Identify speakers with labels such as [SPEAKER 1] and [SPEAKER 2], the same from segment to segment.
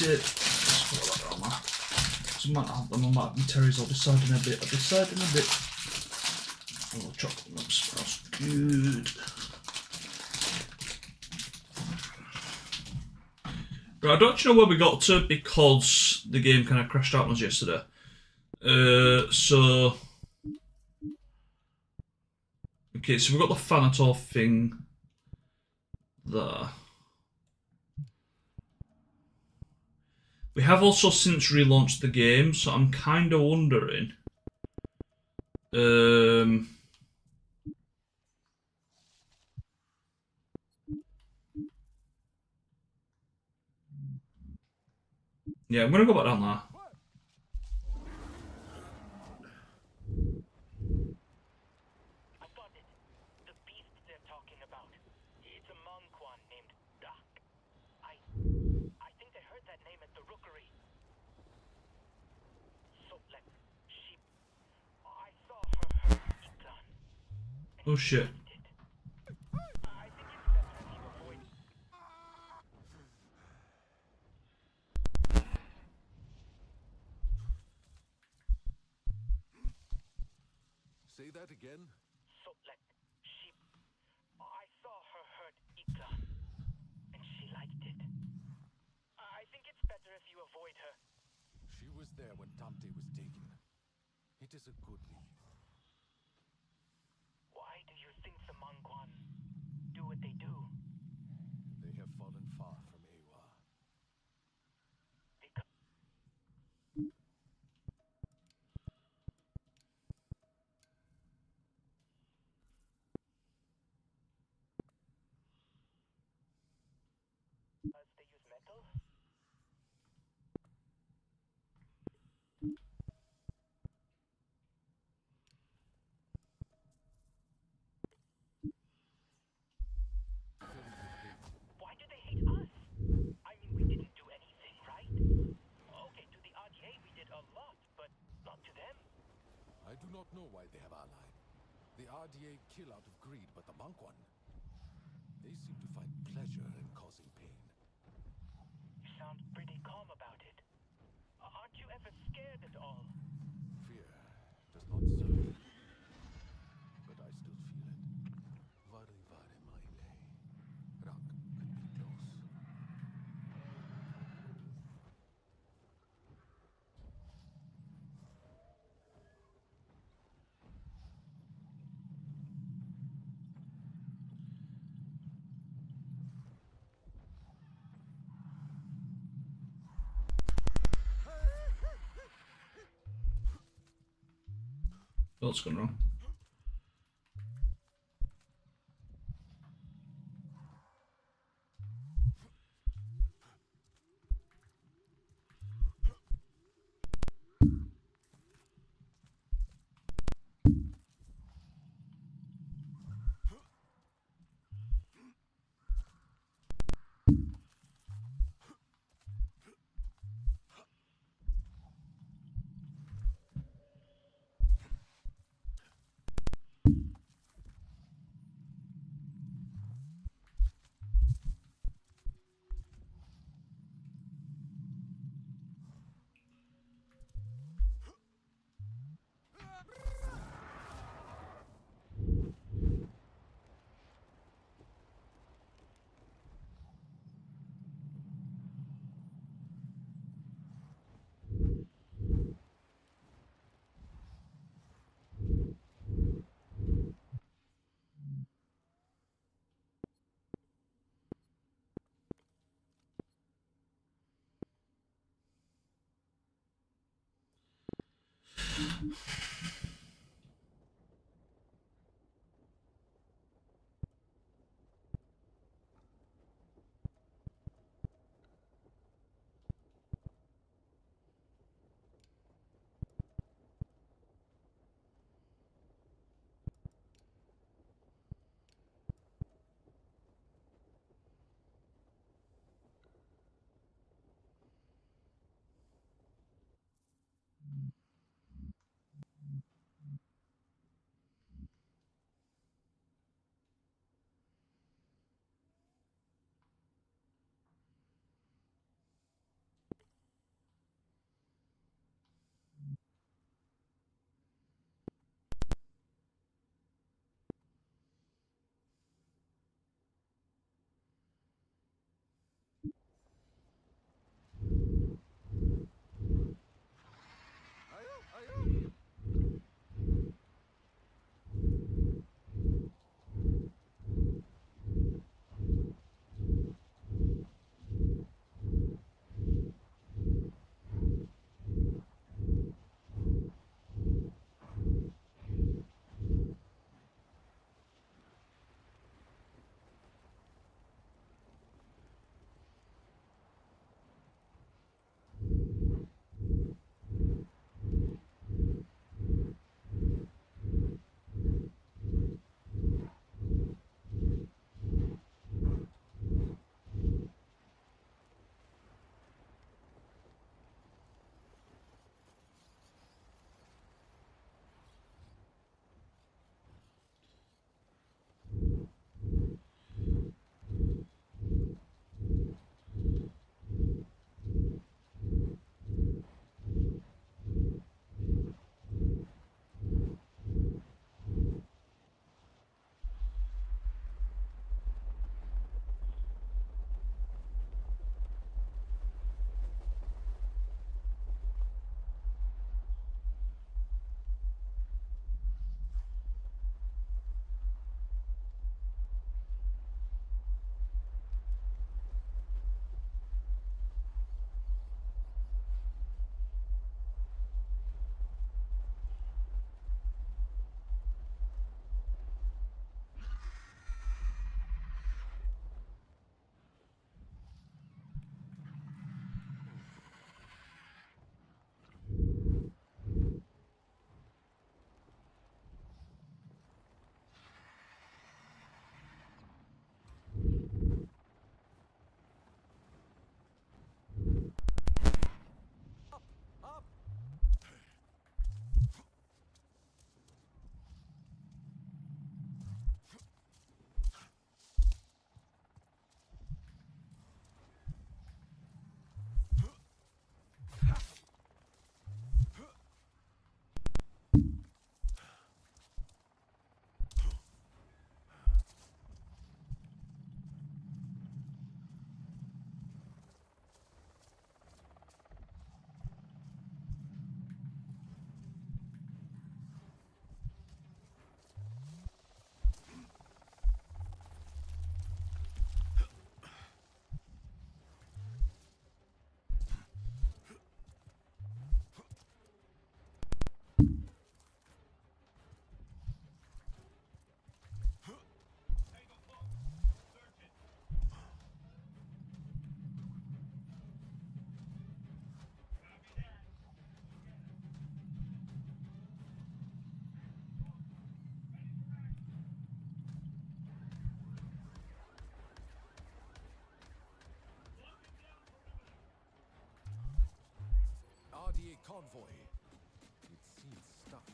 [SPEAKER 1] is it? Let's put that on there. So I might have them on my terries. I'll decide in a bit. Oh, chocolate milk smells good. Right, I don't know where we got to because the game kind of crashed out on us yesterday. So okay, so we've got the Thanator thing there. We have also since relaunched the game, so I'm kind of wondering. Yeah, I'm gonna go back down there.
[SPEAKER 2] I got it. The beast they're talking about. It's a monk one named Duck. I think I heard that name at the rookery. So like she I saw her Iklan.
[SPEAKER 1] Oh shit.
[SPEAKER 2] I think it's better if you avoid.
[SPEAKER 3] Say that again?
[SPEAKER 2] So like I saw her hurt Iklan, and she liked it. I think it's better if you avoid her.
[SPEAKER 3] She was there when Tante was taken. It is a good lead.
[SPEAKER 2] Why do you think the Mangwan do what they do?
[SPEAKER 3] They have fallen far from Ewa.
[SPEAKER 2] Because they use metal? Why do they hate us? I mean, we didn't do anything, right? Okay, to the RDA we did a lot, but not to them.
[SPEAKER 3] I do not know why they have allied. The RDA kill out of greed, but the monk one, they seem to find pleasure in causing pain.
[SPEAKER 2] You sound pretty calm about it. Aren't you ever scared at all?
[SPEAKER 3] Fear does not serve. But I still feel it. Vari vari maile. Rock could be close.
[SPEAKER 1] What's going wrong?
[SPEAKER 3] convoy. It seems stuck.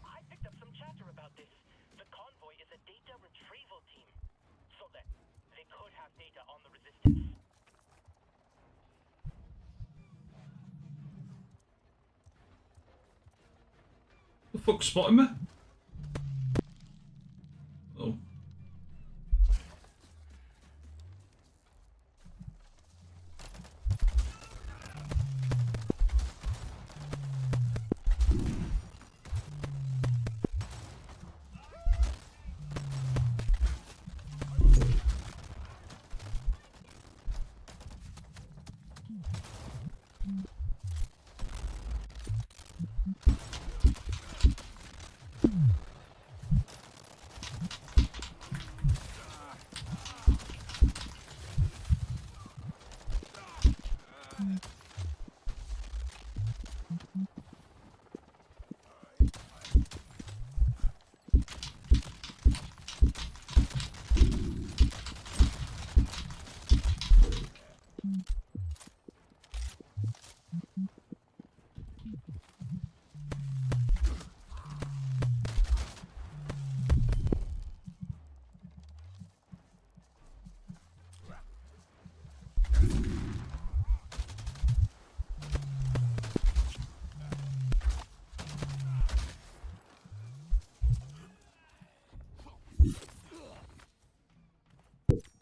[SPEAKER 2] I picked up some chatter about this. The convoy is a data retrieval team. So that they could have data on the resistance.
[SPEAKER 1] The fuck spotted me? Oh.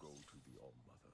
[SPEAKER 3] Go to the All-Mother.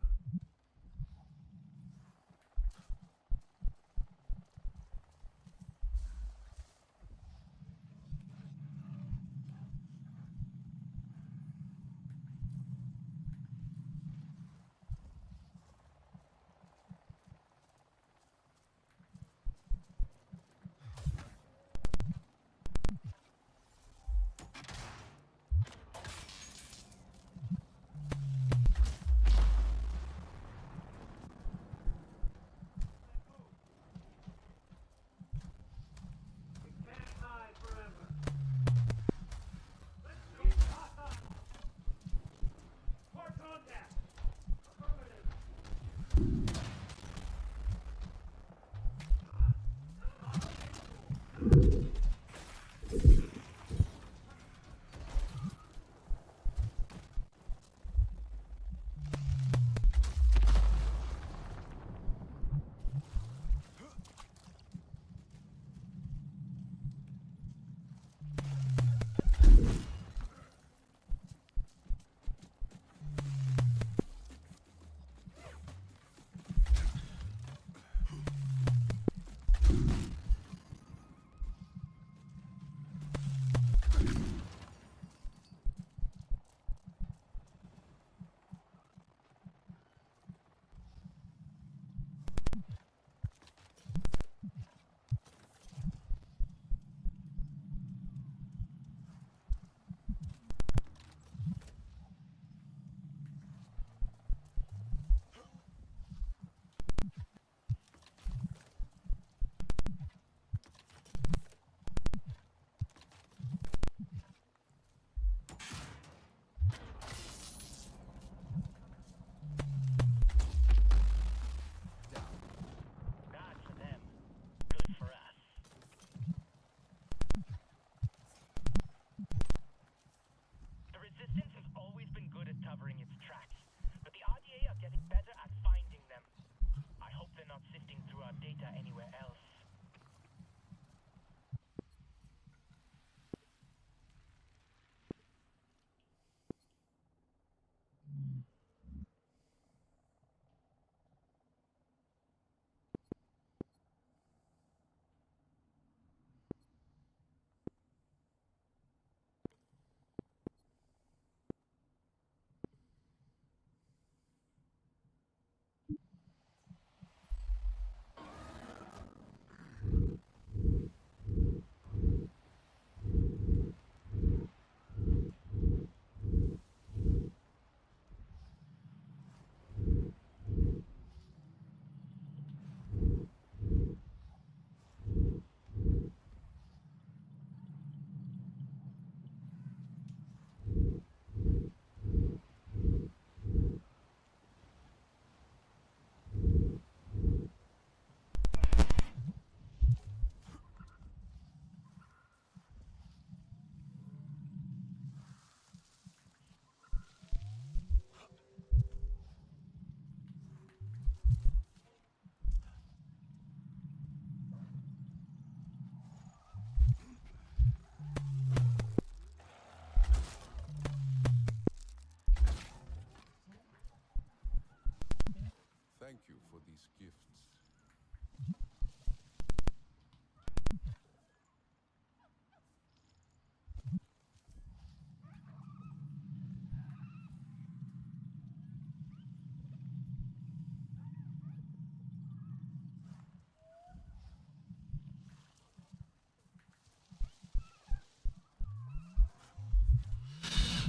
[SPEAKER 2] Bad for them. Good for us. The Resistance has always been good at covering its tracks, but the RDA are getting better at finding them. I hope they're not sifting through our data anywhere else.
[SPEAKER 3] these gifts.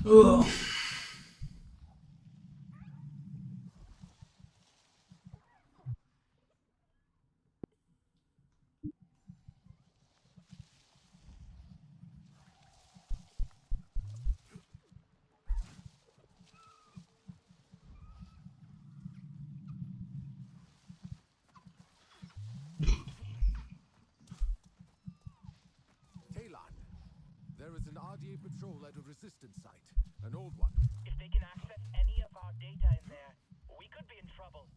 [SPEAKER 1] Ugh.
[SPEAKER 3] Talon, there is an RDA patrol at a resistance site. An old one.
[SPEAKER 2] If they can access any of our data in there, we could be in trouble.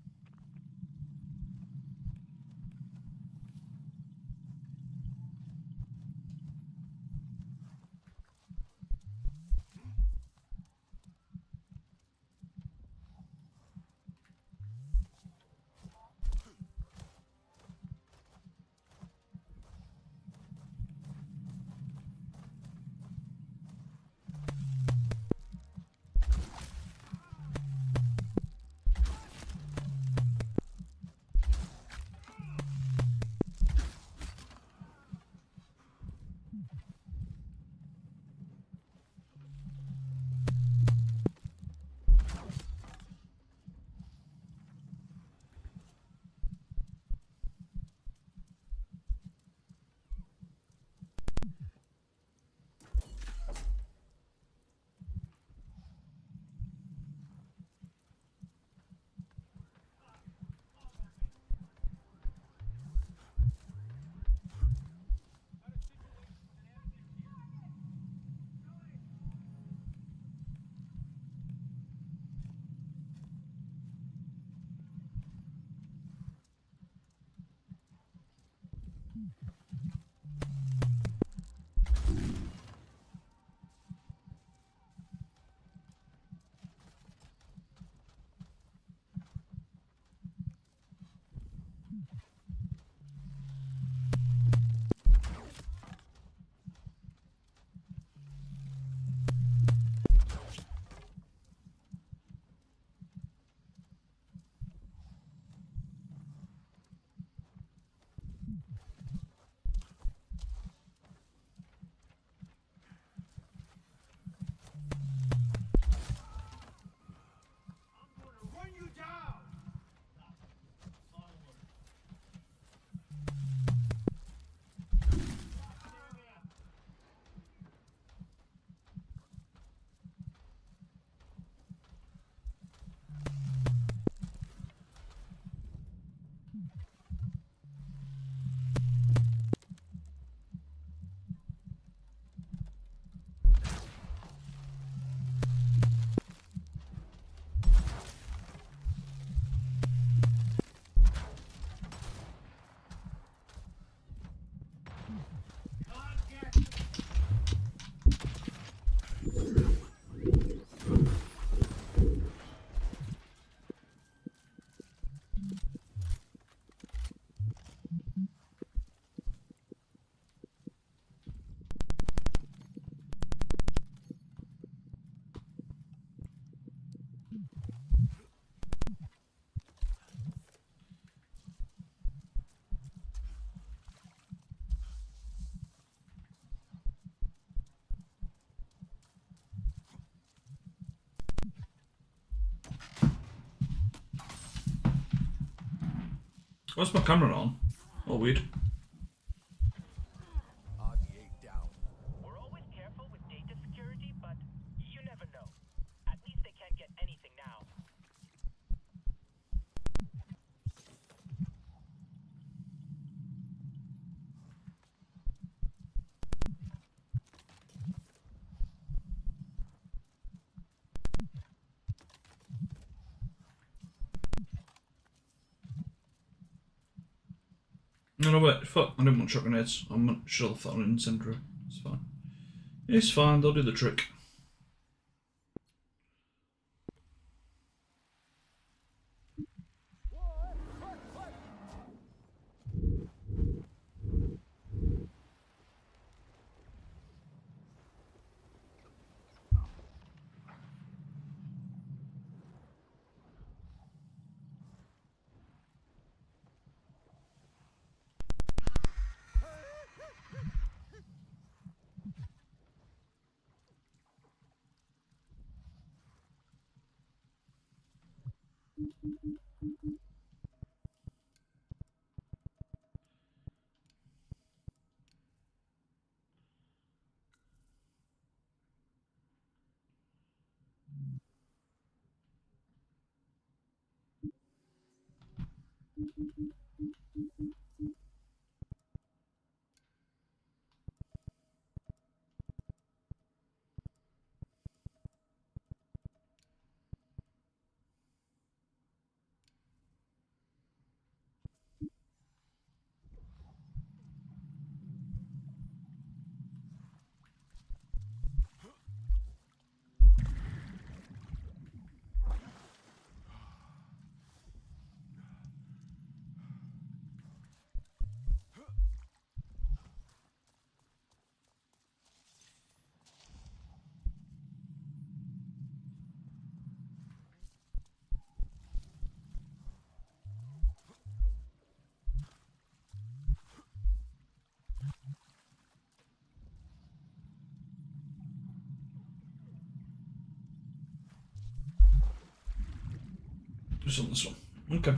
[SPEAKER 1] Why's my camera on? Oh, weird.
[SPEAKER 3] RDA down.
[SPEAKER 2] We're always careful with data security, but you never know. At least they can't get anything now.
[SPEAKER 1] No, wait, fuck, I didn't want shot grenades. I should have thought an incendiary. It's fine. It's fine, they'll do the trick. Just on this one. Okay.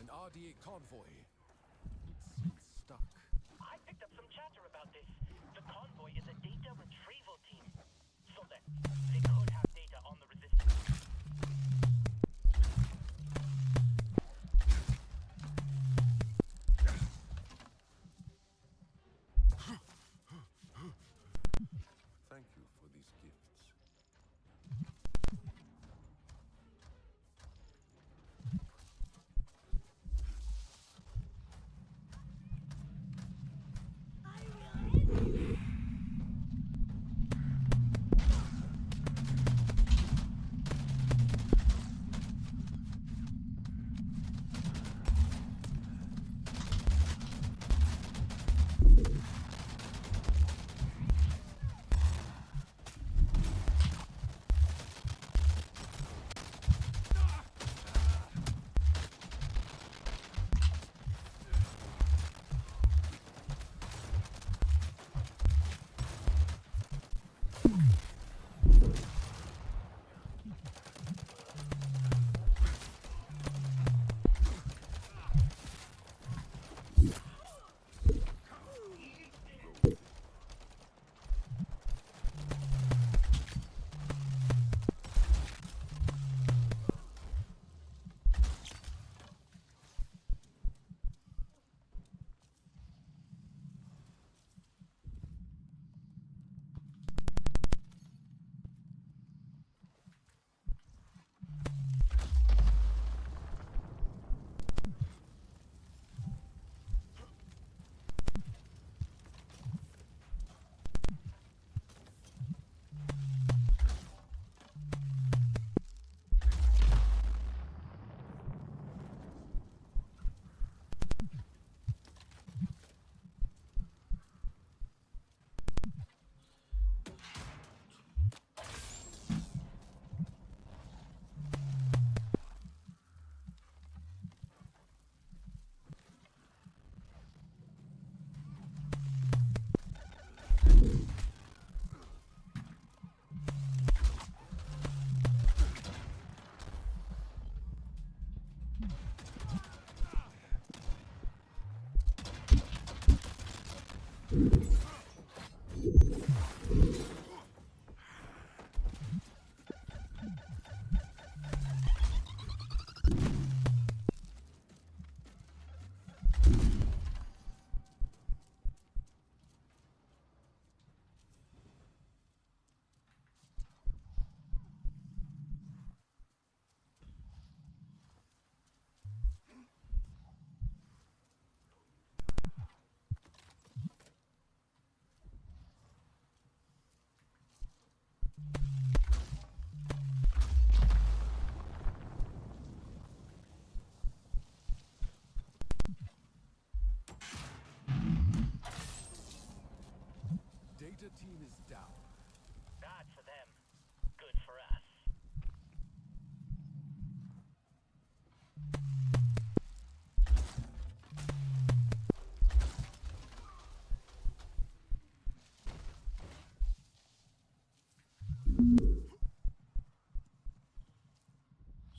[SPEAKER 3] An RDA convoy. It seems stuck.
[SPEAKER 2] I picked up some chatter about this. The convoy is a data retrieval team. So that they could have data on the resistance.
[SPEAKER 3] Thank you for these gifts.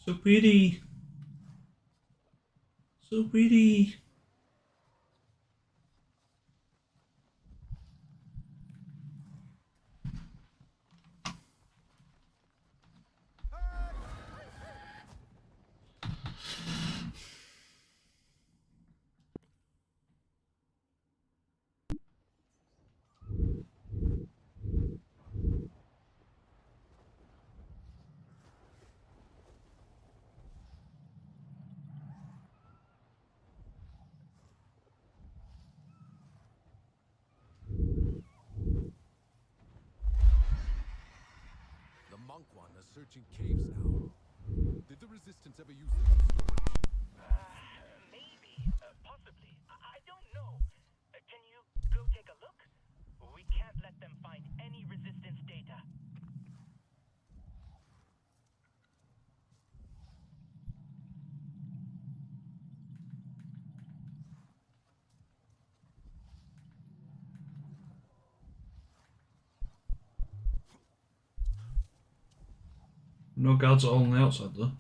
[SPEAKER 1] So pretty. So pretty.
[SPEAKER 3] The monk one is searching caves now. Did the resistance ever use them for storage?
[SPEAKER 2] Maybe. Possibly. I don't know. Can you go take a look? We can't let them find any resistance data.
[SPEAKER 1] No guards at all on the outside though.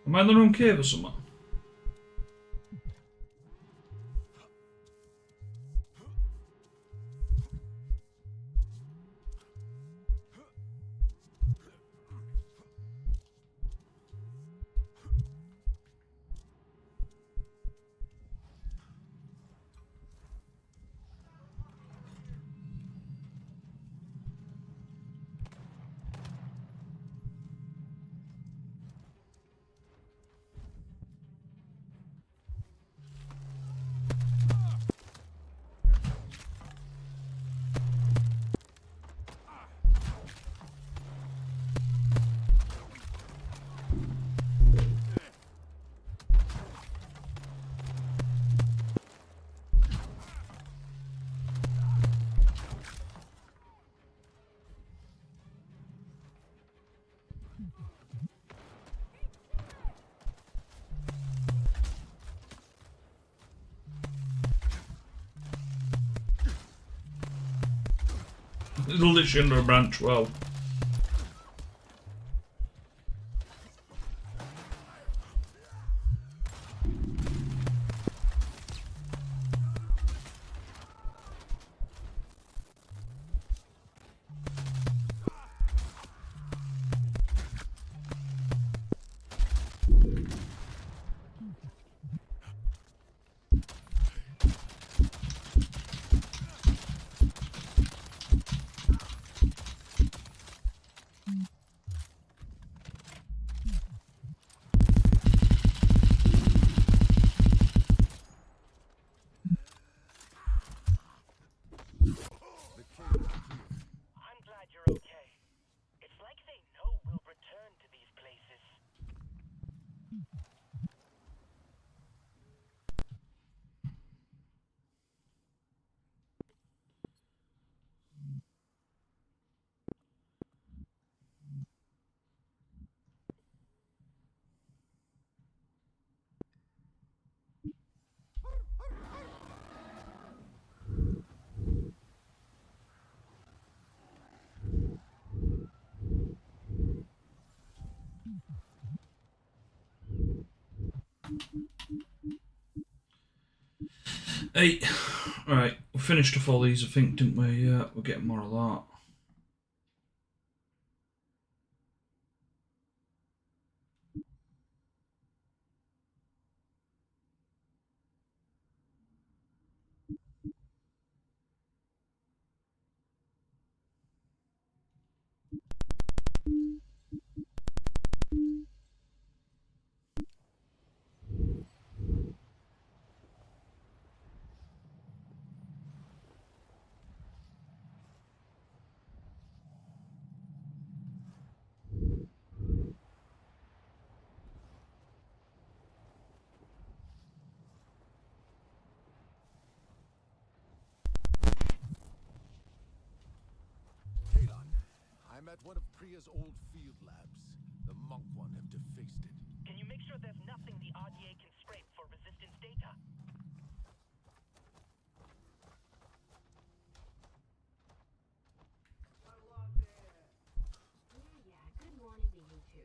[SPEAKER 1] Am I in the wrong cave or something? It's literally under a branch, wow.
[SPEAKER 2] I'm glad you're okay. It's like they know we'll return to these places.
[SPEAKER 1] Hey, right, we finished off all these, I think, didn't we? Yeah, we're getting more of that.
[SPEAKER 3] Kalon, I'm at one of Priya's old field labs. The monk one have defaced it.
[SPEAKER 2] Can you make sure there's nothing the RDA can scrape for resistance data?
[SPEAKER 4] Yeah, good morning to you too.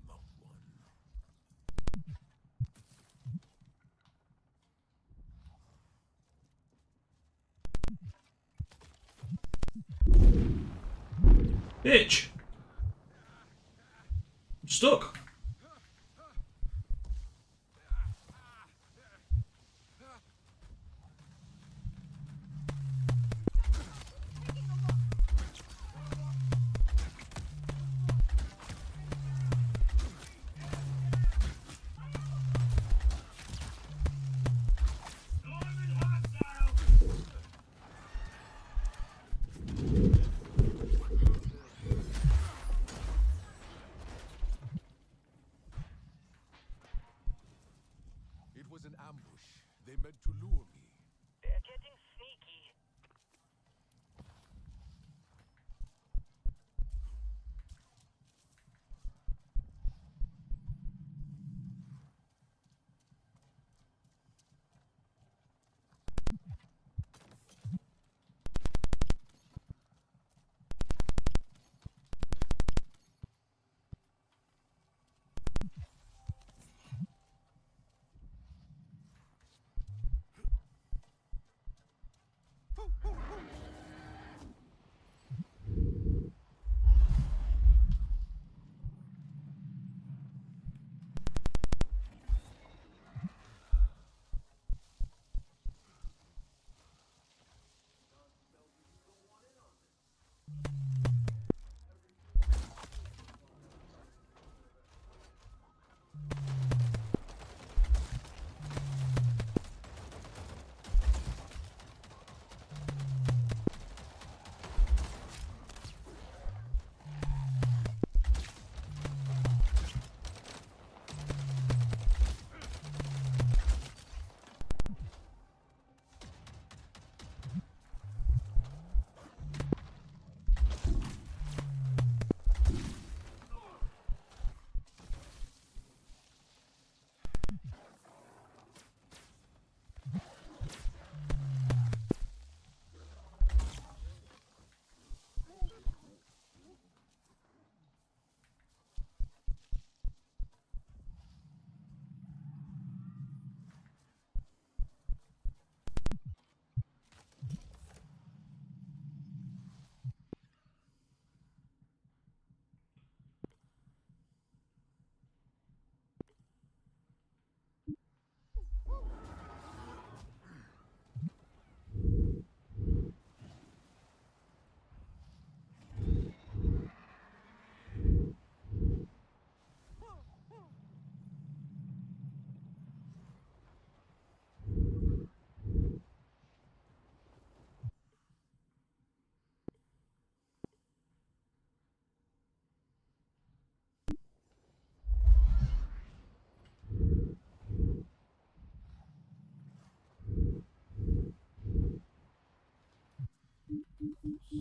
[SPEAKER 3] Monk one.
[SPEAKER 1] Bitch! I'm stuck.
[SPEAKER 3] It was an ambush. They meant to lure me.
[SPEAKER 2] They're getting sneaky.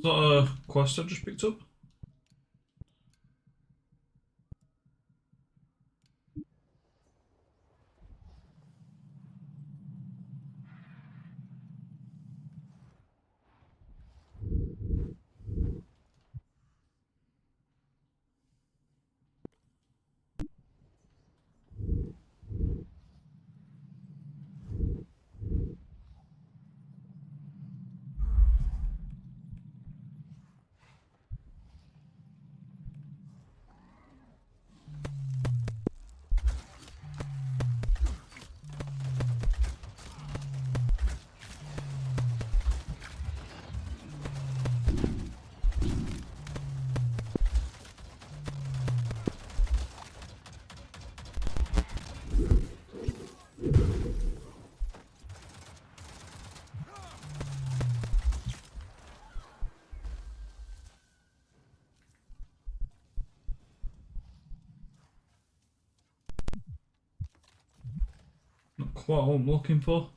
[SPEAKER 1] Is that a quest I just picked up? Not quite what I'm looking for.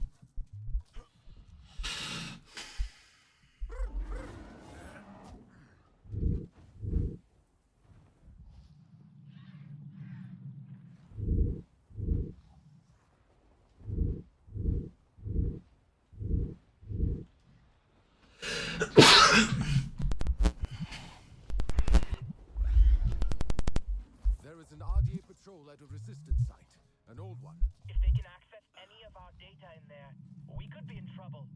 [SPEAKER 3] There is an RDA patrol at a resistance site. An old one.
[SPEAKER 2] If they can access any of our data in there, we could be in trouble.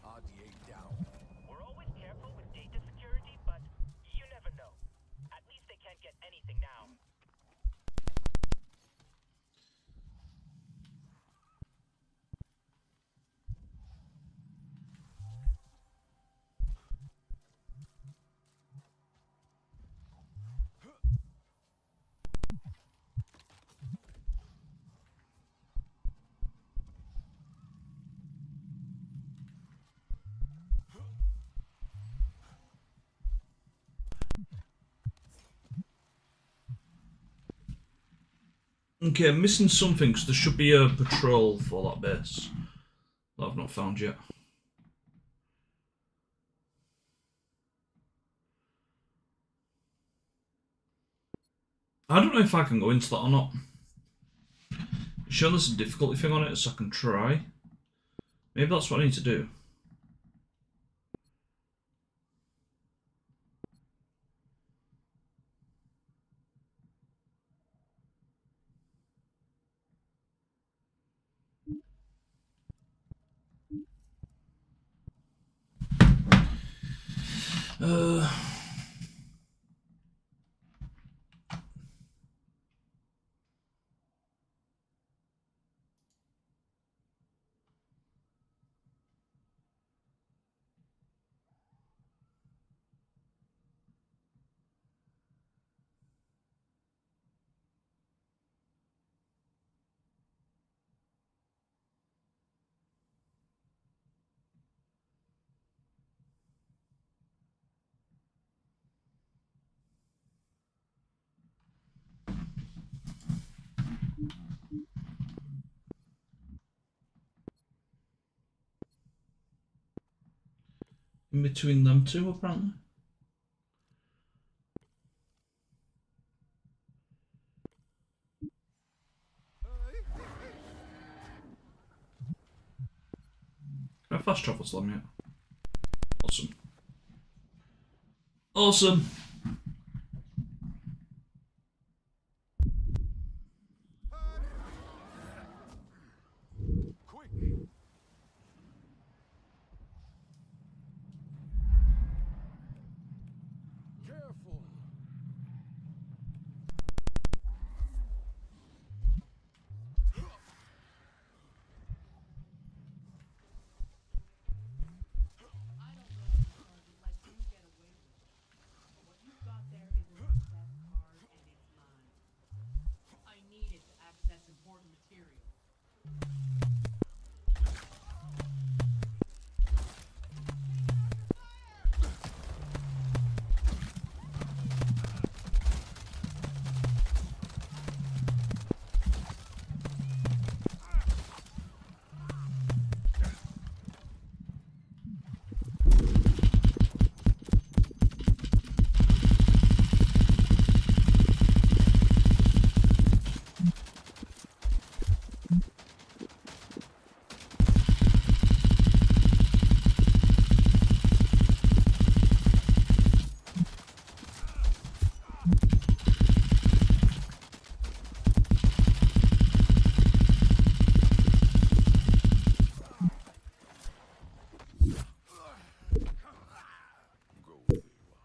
[SPEAKER 3] RDA down.
[SPEAKER 2] We're always careful with data security, but you never know. At least they can't get anything now.
[SPEAKER 1] Okay, I'm missing something because there should be a patrol for that base that I've not found yet. I don't know if I can go into that or not. It's showing there's a difficulty thing on it, so I can try. Maybe that's what I need to do. in between them two, apparently. Can I fast travel to them yet? Awesome. Awesome.
[SPEAKER 3] Quick! Careful!
[SPEAKER 4] I don't know if target let you get away with it, but what you've got there is an access card and it's mine. I need it to access important material.
[SPEAKER 3] Go where you are.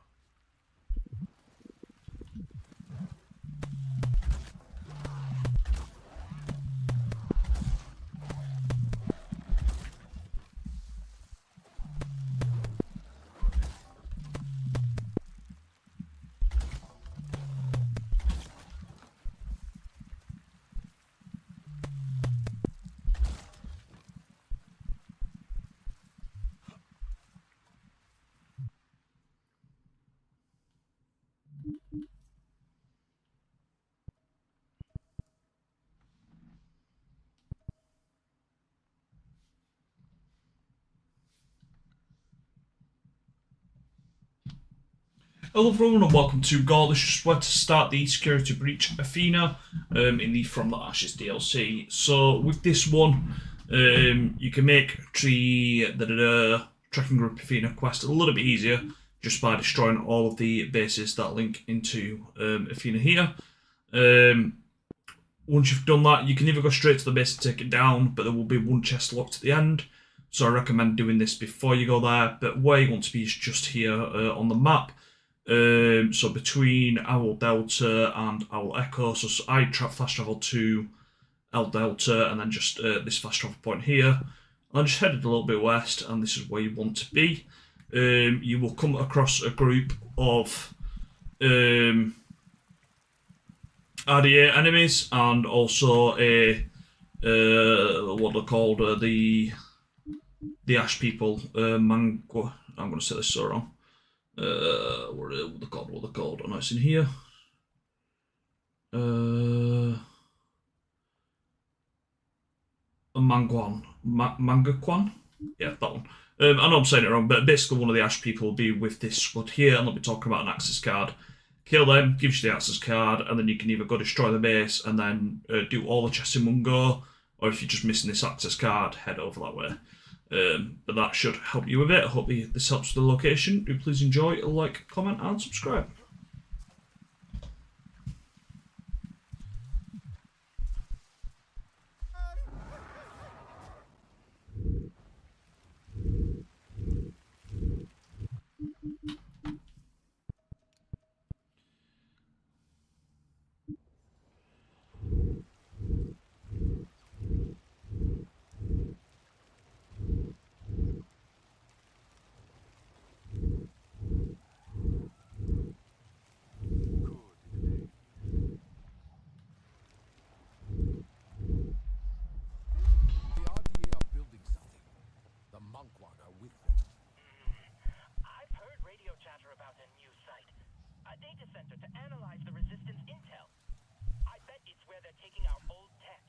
[SPEAKER 1] Hello everyone and welcome to Gore. This is just where to start the security breach Athena in the From the Ashes DLC. So with this one, you can make the tracking group Athena quest a little bit easier just by destroying all of the bases that link into Athena here. Once you've done that, you can either go straight to the base and take it down, but there will be one chest locked at the end. So I recommend doing this before you go there. But where you want to be is just here on the map. So between Owl Delta and Owl Echo, so I fast travel to Owl Delta and then just this fast travel point here. And just headed a little bit west, and this is where you want to be. You will come across a group of RDA enemies and also a what they're called the Ash people. I'm going to say this so wrong. What are they called? I know it's in here. Mangaquan? Yeah, that one. I know I'm saying it wrong, but basically one of the Ash people will be with this squad here, and they'll be talking about an access card. Kill them, gives you the access card, and then you can either go destroy the base and then do all the chests in one go, or if you're just missing this access card, head over that way. But that should help you with it. I hope this helps with the location. Do please enjoy, like, comment, and subscribe.
[SPEAKER 3] The RDA are building something. The Monkwad are with them.
[SPEAKER 2] I've heard radio chatter about a new site. A data center to analyze the resistance intel. I bet it's where they're taking our old tech.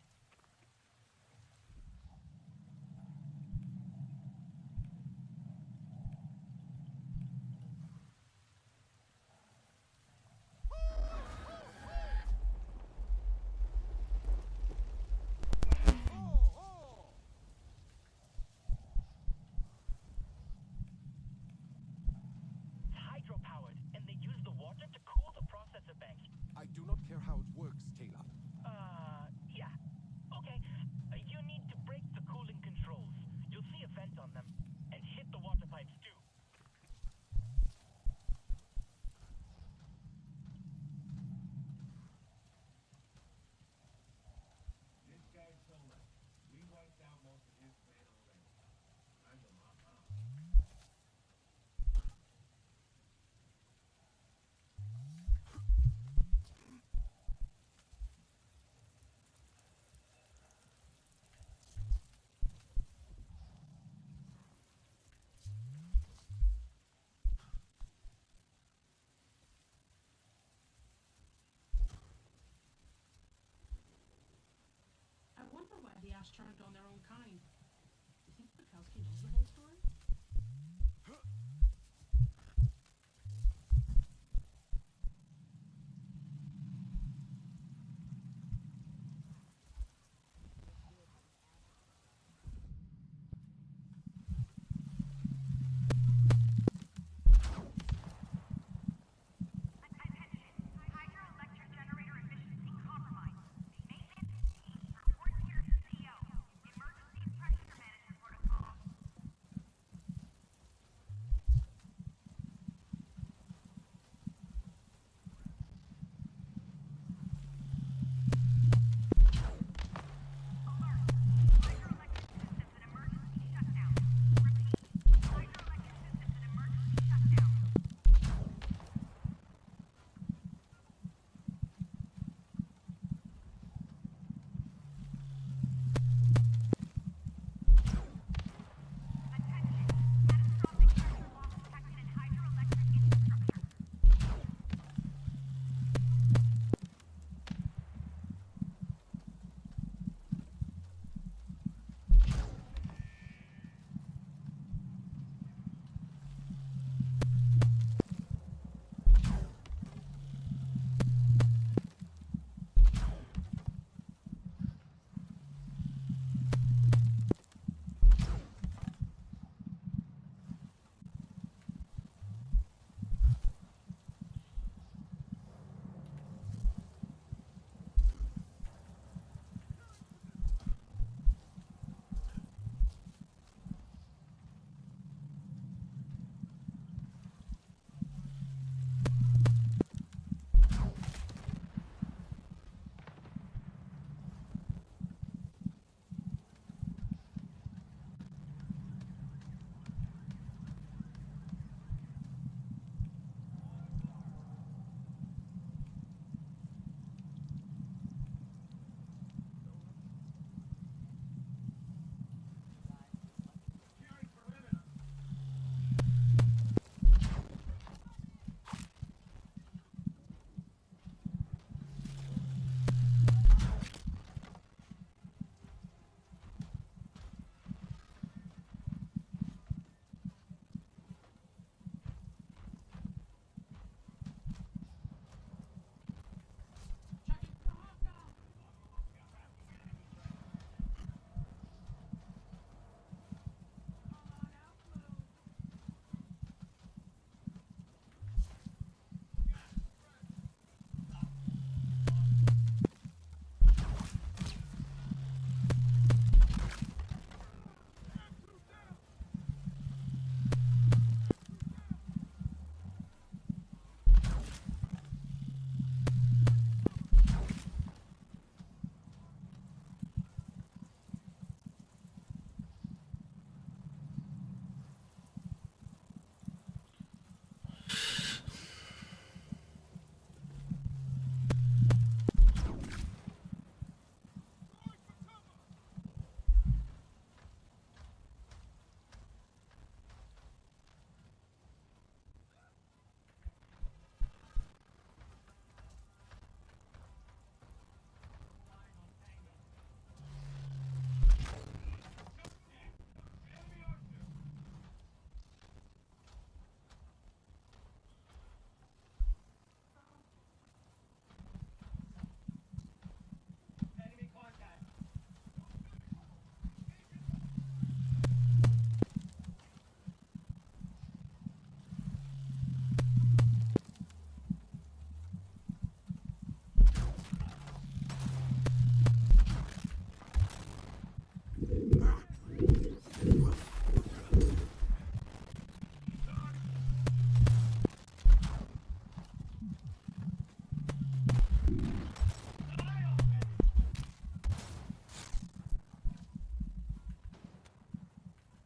[SPEAKER 3] care how it works, Taylor.
[SPEAKER 2] Yeah. Okay. You need to break the cooling controls. You'll see a vent on them. And hit the water pipes too.
[SPEAKER 5] This guy's so left. We wiped out most of his plan already. I'm the mop up.
[SPEAKER 4] I wonder why the Ash turned on their own kind. You think Bukowski knows the whole story?
[SPEAKER 6] Attention, hydroelectric generator efficiency compromised. Maintenance needs for Corsair CEO. Emergency pressure management protocol.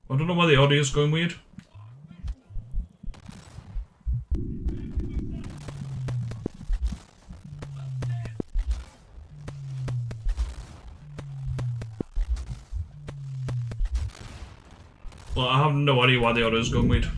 [SPEAKER 1] I don't know why the audio's going weird. Well, I have no idea why the audio's going weird.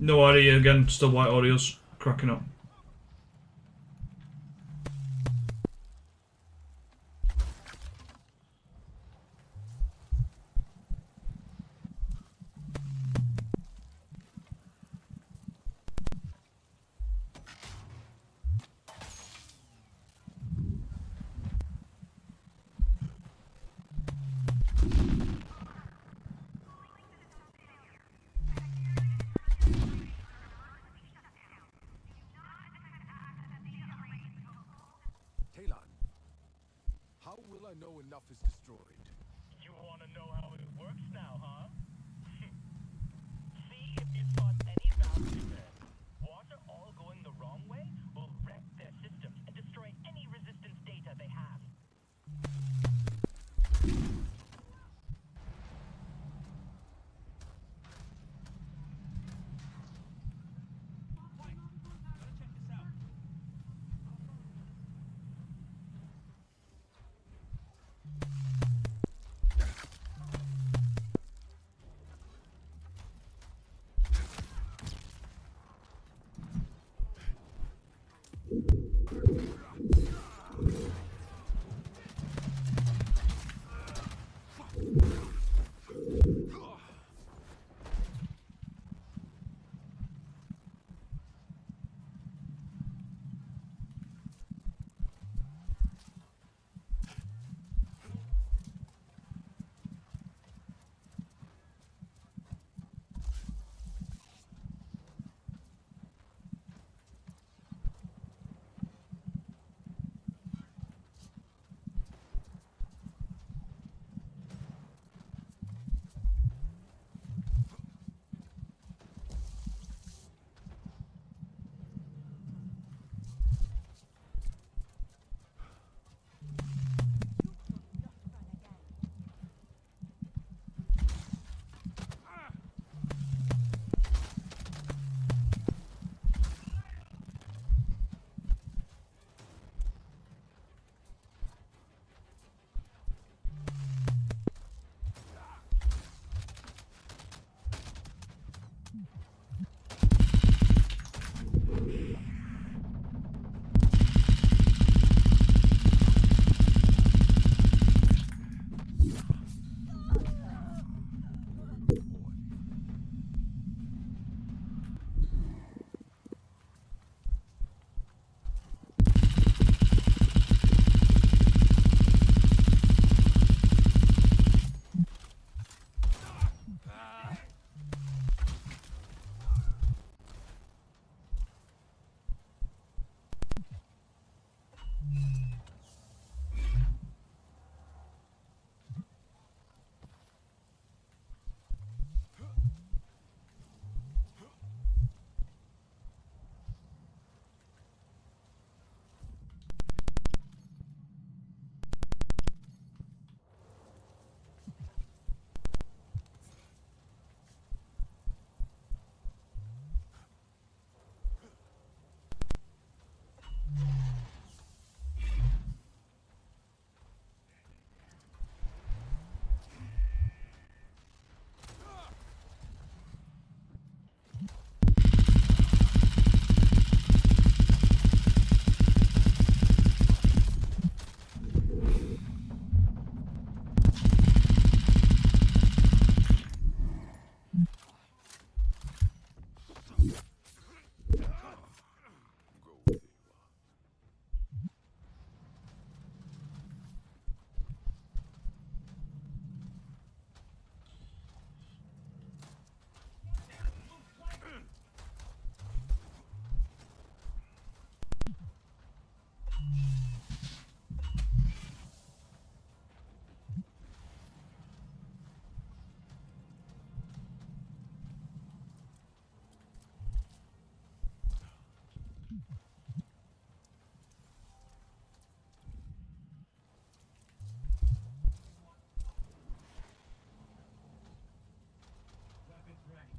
[SPEAKER 1] No audio again, still white audio's cracking up.
[SPEAKER 3] Talon, how will I know enough is destroyed?
[SPEAKER 2] You want to know how it works now, huh? See if you spot any valves there. Water all going the wrong way will wreck their systems and destroy any resistance data they have.
[SPEAKER 5] Weapons ready.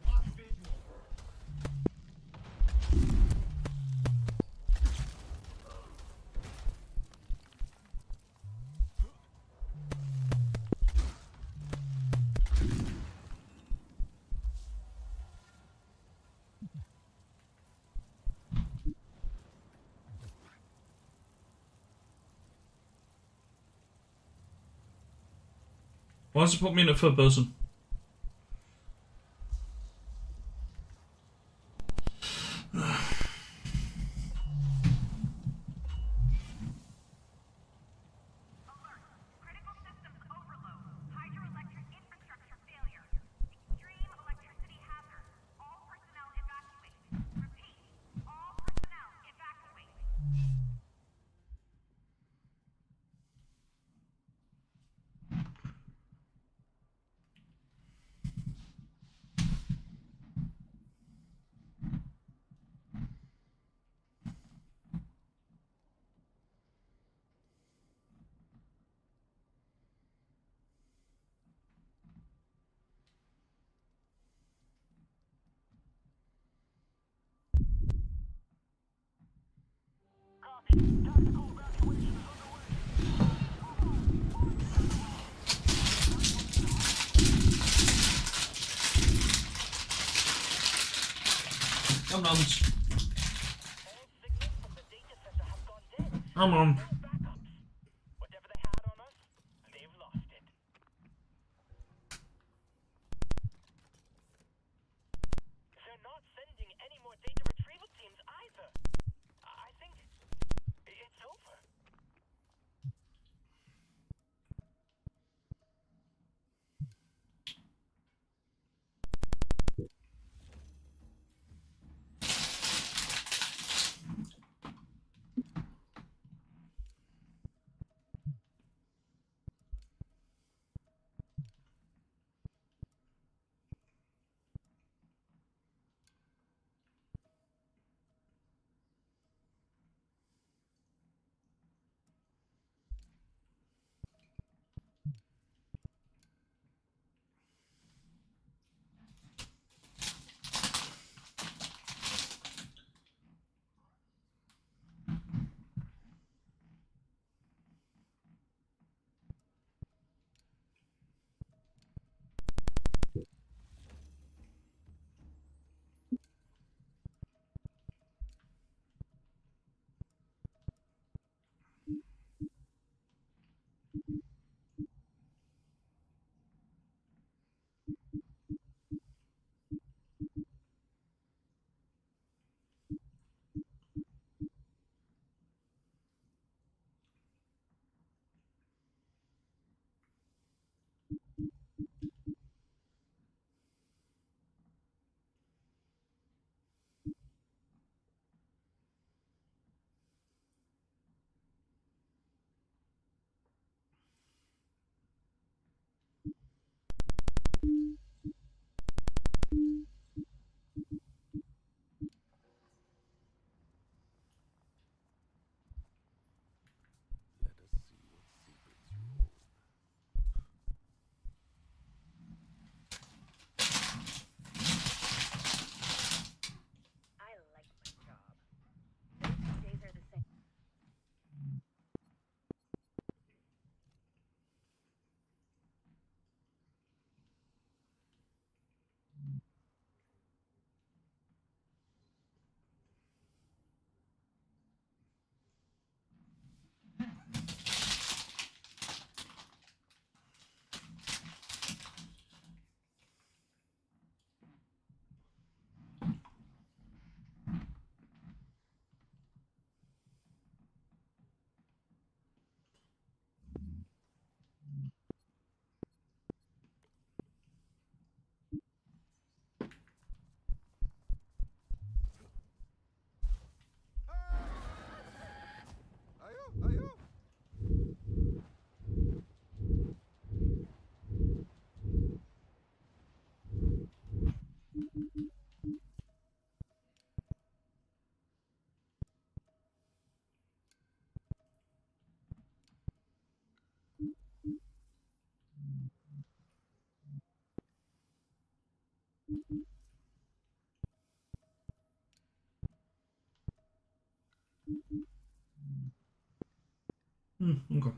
[SPEAKER 5] Lock visual.
[SPEAKER 1] Why does it put me in a third person?
[SPEAKER 6] Alert. Critical systems overload. Hydroelectric infrastructure failure. Extreme electricity hazard. All personnel evacuate. Repeat. All personnel evacuate. Copy. Tactical evacuation is
[SPEAKER 1] Come on.
[SPEAKER 2] All signals from the data center have gone dead.
[SPEAKER 1] Come on.
[SPEAKER 2] No backups. Whatever they had on us, they've lost it. They're not sending any more data retrieval teams either. I think it's over.
[SPEAKER 1] Okay.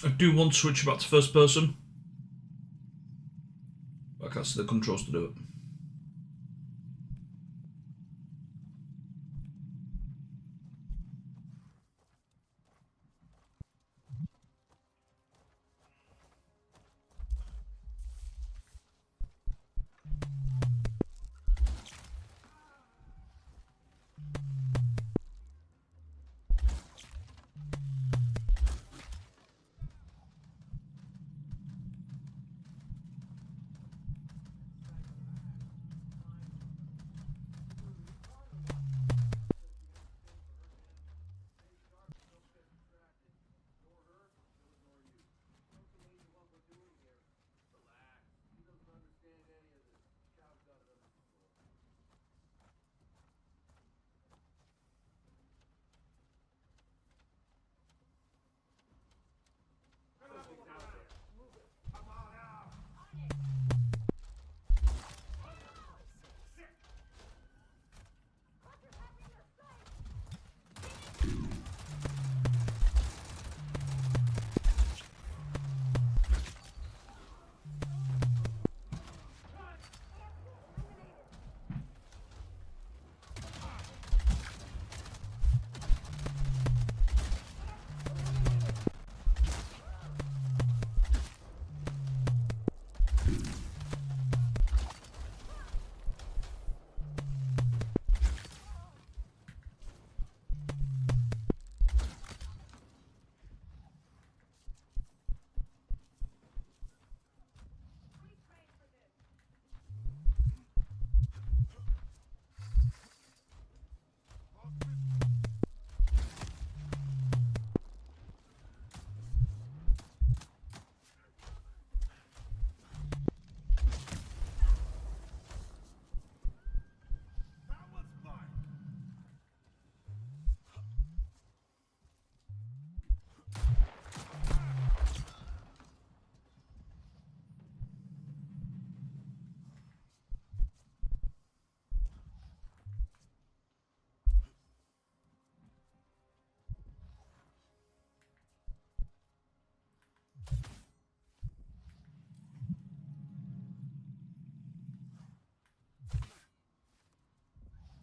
[SPEAKER 1] I do want to switch back to first person. I can't see the controls to do it.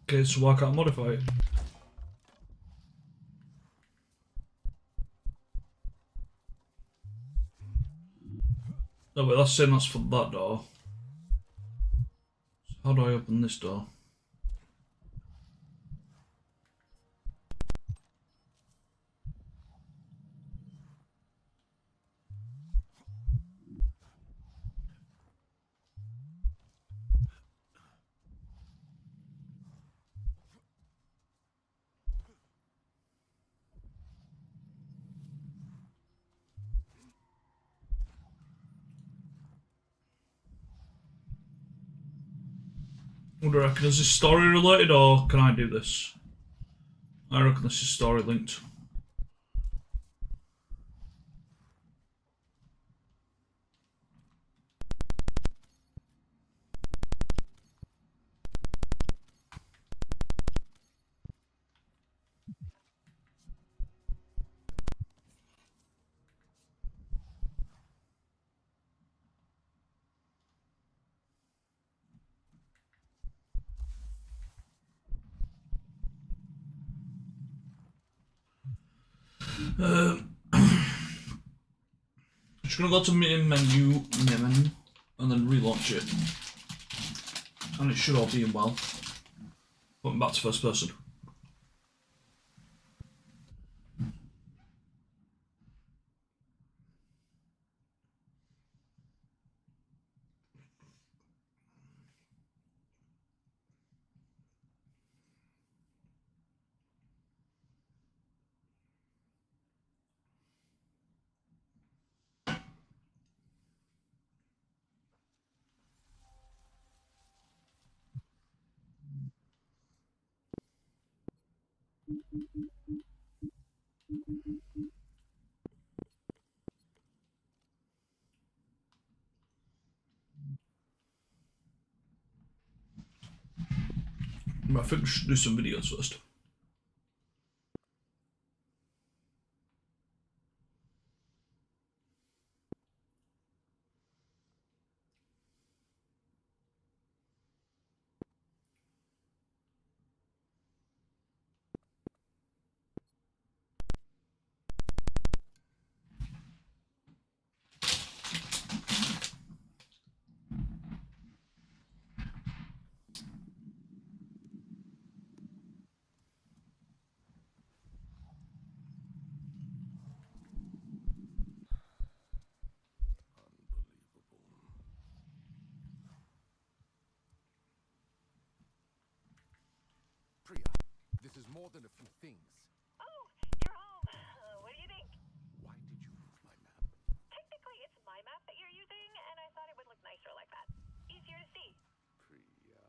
[SPEAKER 1] Okay, so why can't I modify it? No, but that's saying that's for that door. So how do I open this door? What do you reckon? Is this story related or can I do this? I reckon this is story linked. Just gonna go to main menu, and then relaunch it. And it should all be in well. Putting back to first person. I think we should do some videos first.
[SPEAKER 3] Priya, this is more than a few things.
[SPEAKER 6] Oh, you're home. What do you think?
[SPEAKER 3] Why did you move my map?
[SPEAKER 6] Technically, it's my map that you're using, and I thought it would look nicer like that. Easier to see.
[SPEAKER 3] Priya.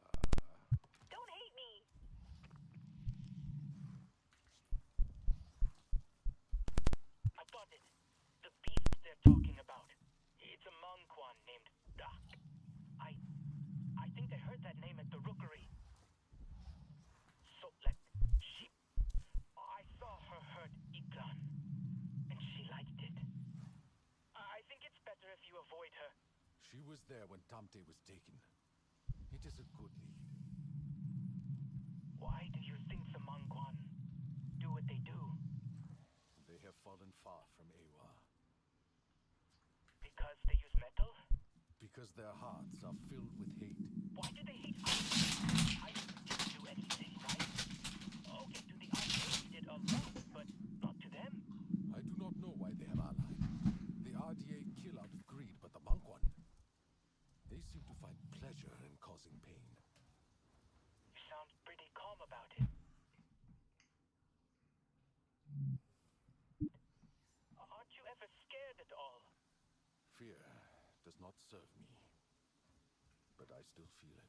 [SPEAKER 6] Don't hate me.
[SPEAKER 2] I got it. The beast they're talking about. It's a monk one named Duck. I think they heard that name at the rookery. So, like, I saw her hurt Iklan, and she liked it. I think it's better if you avoid her.
[SPEAKER 3] She was there when Tamte was taken. It is a good lead.
[SPEAKER 2] Why do you think the Mangwan do what they do?
[SPEAKER 3] They have fallen far from Ewa.
[SPEAKER 2] Because they use metal?
[SPEAKER 3] Because their hearts are filled with hate.
[SPEAKER 2] Why do they hate us? I didn't do anything, right? Okay, to the RDA we did a lot, but not to them.
[SPEAKER 3] I do not know why they have allied. The RDA kill out of greed, but the Mangwan, they seem to find pleasure in causing pain.
[SPEAKER 2] You sound pretty calm about it. Aren't you ever scared at all?
[SPEAKER 3] Fear does not serve me, but I still feel it.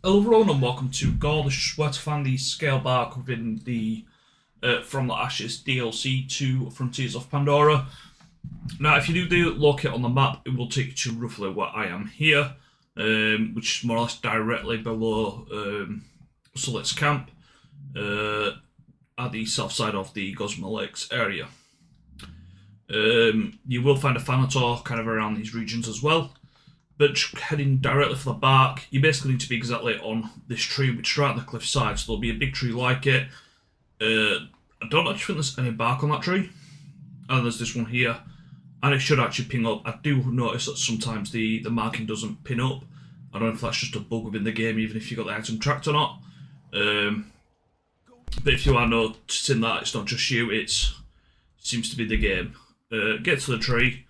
[SPEAKER 1] Hello everyone and welcome to Gore. This is where to find the scale bark within the From the Ashes DLC to Frontiers of Pandora. Now if you do locate on the map, it will take you to roughly where I am here, which is more or less directly below Sullet's camp at the south side of the Gosma Lakes area. You will find a Thanator kind of around these regions as well. But heading directly for the bark, you basically need to be exactly on this tree, which is right on the cliffside, so there'll be a big tree like it. I don't actually think there's any bark on that tree. And there's this one here, and it should actually ping up. I do notice that sometimes the marking doesn't pin up. I don't know if that's just a bug within the game, even if you got the item tracked or not. But if you are noticing that, it's not just you, it seems to be the game. Get to the tree.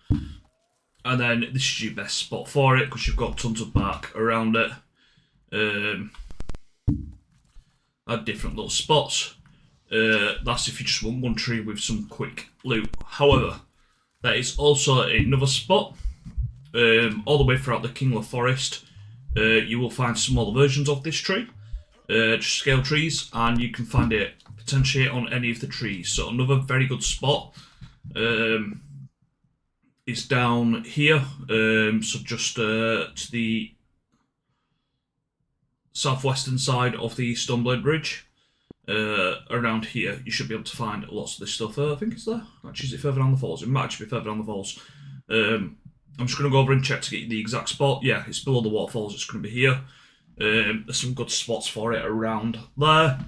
[SPEAKER 1] And then this is your best spot for it because you've got tons of bark around it. At different little spots. That's if you just want one tree with some quick loot. However, there is also another spot. All the way throughout the Kingler Forest, you will find smaller versions of this tree. Just scale trees, and you can find it potentially on any of the trees. So another very good spot. Is down here, so just to the southwestern side of the Stoneblade Bridge. Around here, you should be able to find lots of this stuff. I think it's there. Actually, is it further down the falls? It might actually be further down the falls. I'm just going to go over and check to get the exact spot. Yeah, it's below the waterfalls. It's going to be here. There's some good spots for it around there.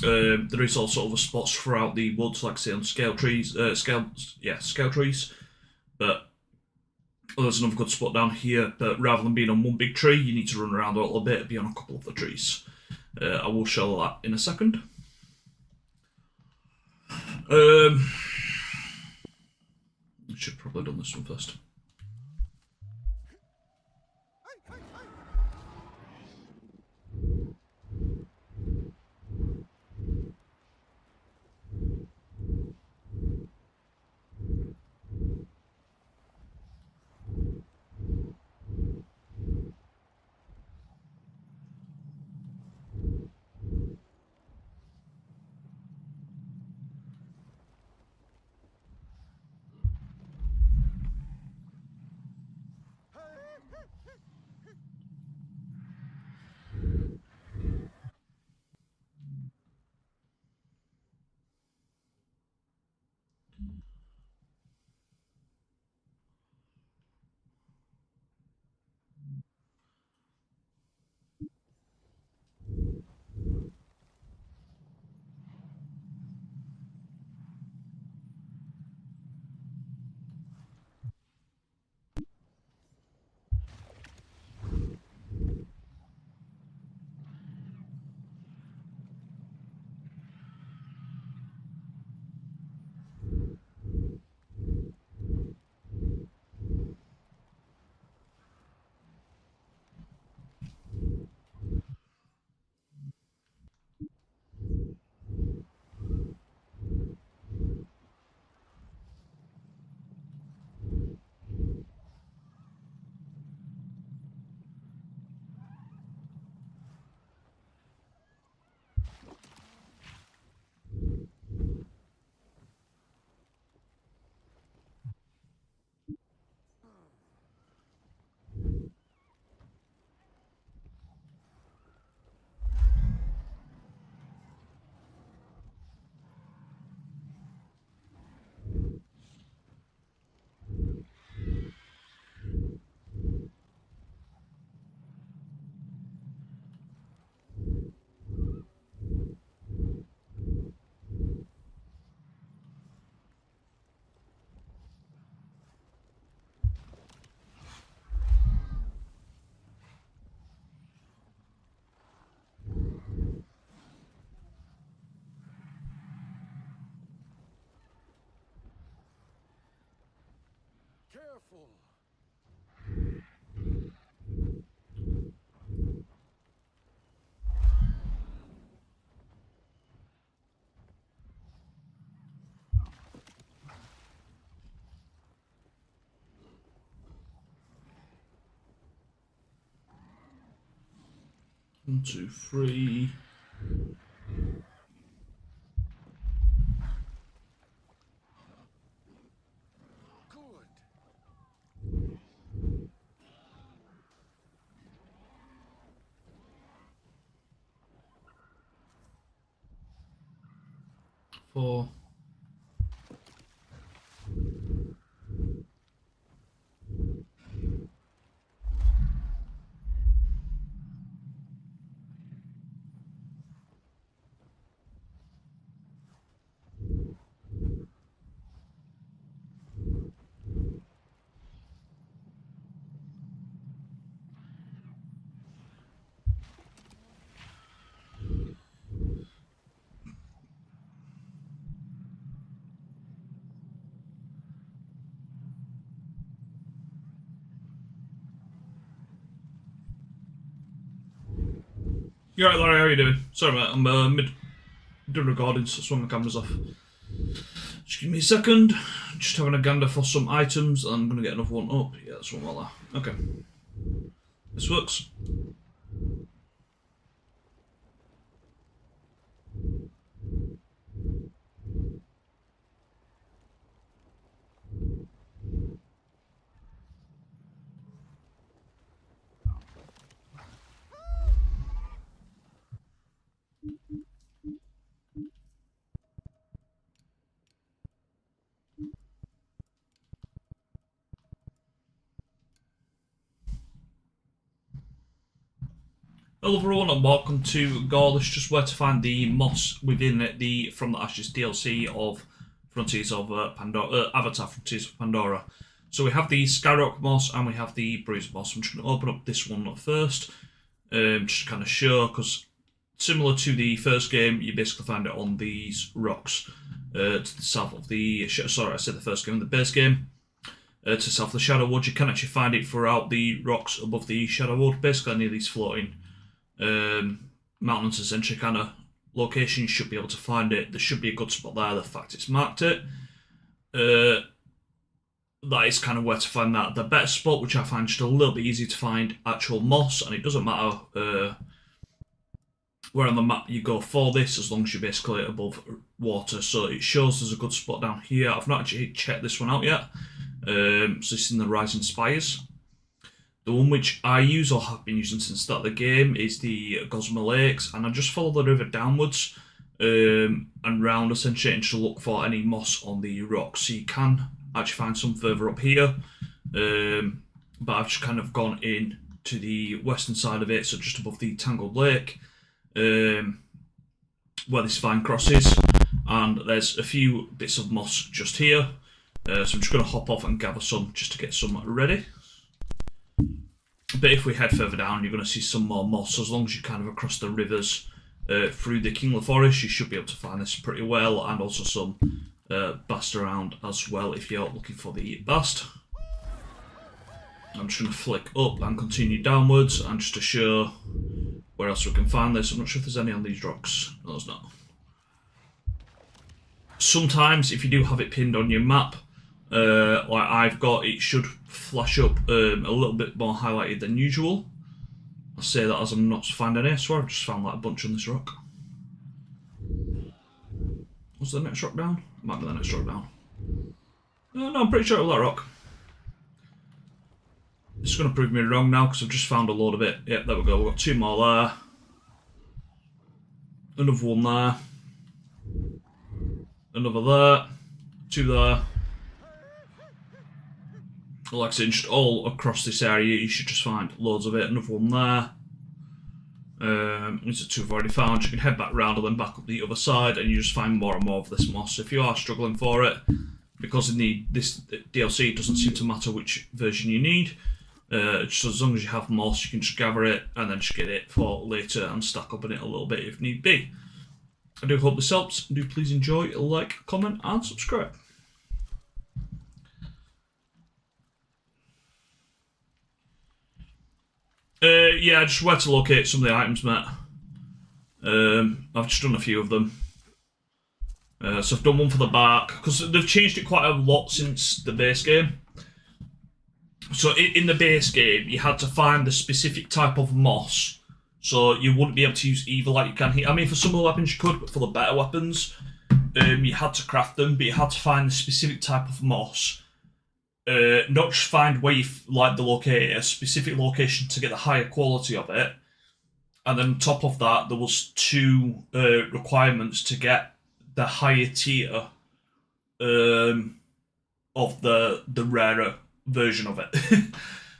[SPEAKER 1] There is also other spots throughout the woods, like I say, on scale trees. Scale trees. But there's another good spot down here, but rather than being on one big tree, you need to run around a little bit and be on a couple of the trees. I will show that in a second. I should probably have done this one first.
[SPEAKER 3] Careful!
[SPEAKER 1] 1, 2, 3.
[SPEAKER 3] Good.
[SPEAKER 1] 4. You alright, Larry? How are you doing? Sorry, mate. I'm mid doing recording, so swing my cameras off. Just give me a second. Just having a gander for some items. I'm going to get another one up. Yeah, that's one well there. Okay. This works. Hello everyone and welcome to Gore. This is just where to find the moss within the From the Ashes DLC of Frontiers of Pandora, Avatar Frontiers of Pandora. So we have the Skyrock moss and we have the Bruiser moss. I'm just going to open up this one first, just to kind of show, because similar to the first game, you basically find it on these rocks to the south of the. Sorry, I said the first game, the base game. To south of the Shadow Wood. You can actually find it throughout the rocks above the Shadow Wood, basically near these floating mountains, essentially kind of location. You should be able to find it. There should be a good spot there. The fact it's marked it, that is kind of where to find that. The better spot, which I find just a little bit easier to find, actual moss, and it doesn't matter where on the map you go for this, as long as you're basically above water. So it shows there's a good spot down here. I've not actually checked this one out yet. So this is in the Ryzen Spires. The one which I use, or have been using since the start of the game, is the Gossamer Lakes, and I just follow the river downwards and round essentially, and to look for any moss on the rocks. So you can actually find some further up here, but I've just kind of gone in to the western side of it, so just above the Tangled Lake, where this vine crosses, and there's a few bits of moss just here. So I'm just going to hop off and gather some just to get some ready. But if we head further down, you're going to see some more moss. So as long as you're kind of across the rivers through the Kingler Forest, you should be able to find this pretty well, and also some bast around as well if you're looking for the bast. I'm just going to flick up and continue downwards, and just to show where else we can find this. I'm not sure if there's any on these rocks. No, there's not. Sometimes if you do have it pinned on your map, like I've got, it should flash up a little bit more highlighted than usual. I say that as I'm not finding any. I swear I've just found like a bunch on this rock. Was the next rock down? Might be the next rock down. No, I'm pretty sure it was that rock. It's going to prove me wrong now because I've just found a load of it. Yep, there we go. We've got two more there. Another one there. Another there. Two there. Like I said, just all across this area, you should just find loads of it. Another one there. These are two I've already found. You can head back round and then back up the other side, and you just find more and more of this moss. If you are struggling for it, because in this DLC it doesn't seem to matter which version you need. Just as long as you have moss, you can just gather it and then just get it for later and stack up in it a little bit if need be. I do hope this helps. Do please enjoy, like, comment, and subscribe. Yeah, just where to locate some of the items, mate. I've just done a few of them. So I've done one for the bark, because they've changed it quite a lot since the base game. So in the base game, you had to find the specific type of moss. So you wouldn't be able to use either like you can here. I mean, for some of the weapons you could, but for the better weapons, you had to craft them, but you had to find the specific type of moss. Not just find where you like the location, a specific location to get the higher quality of it. And then on top of that, there was 2 requirements to get the higher tier of the rarer version of it.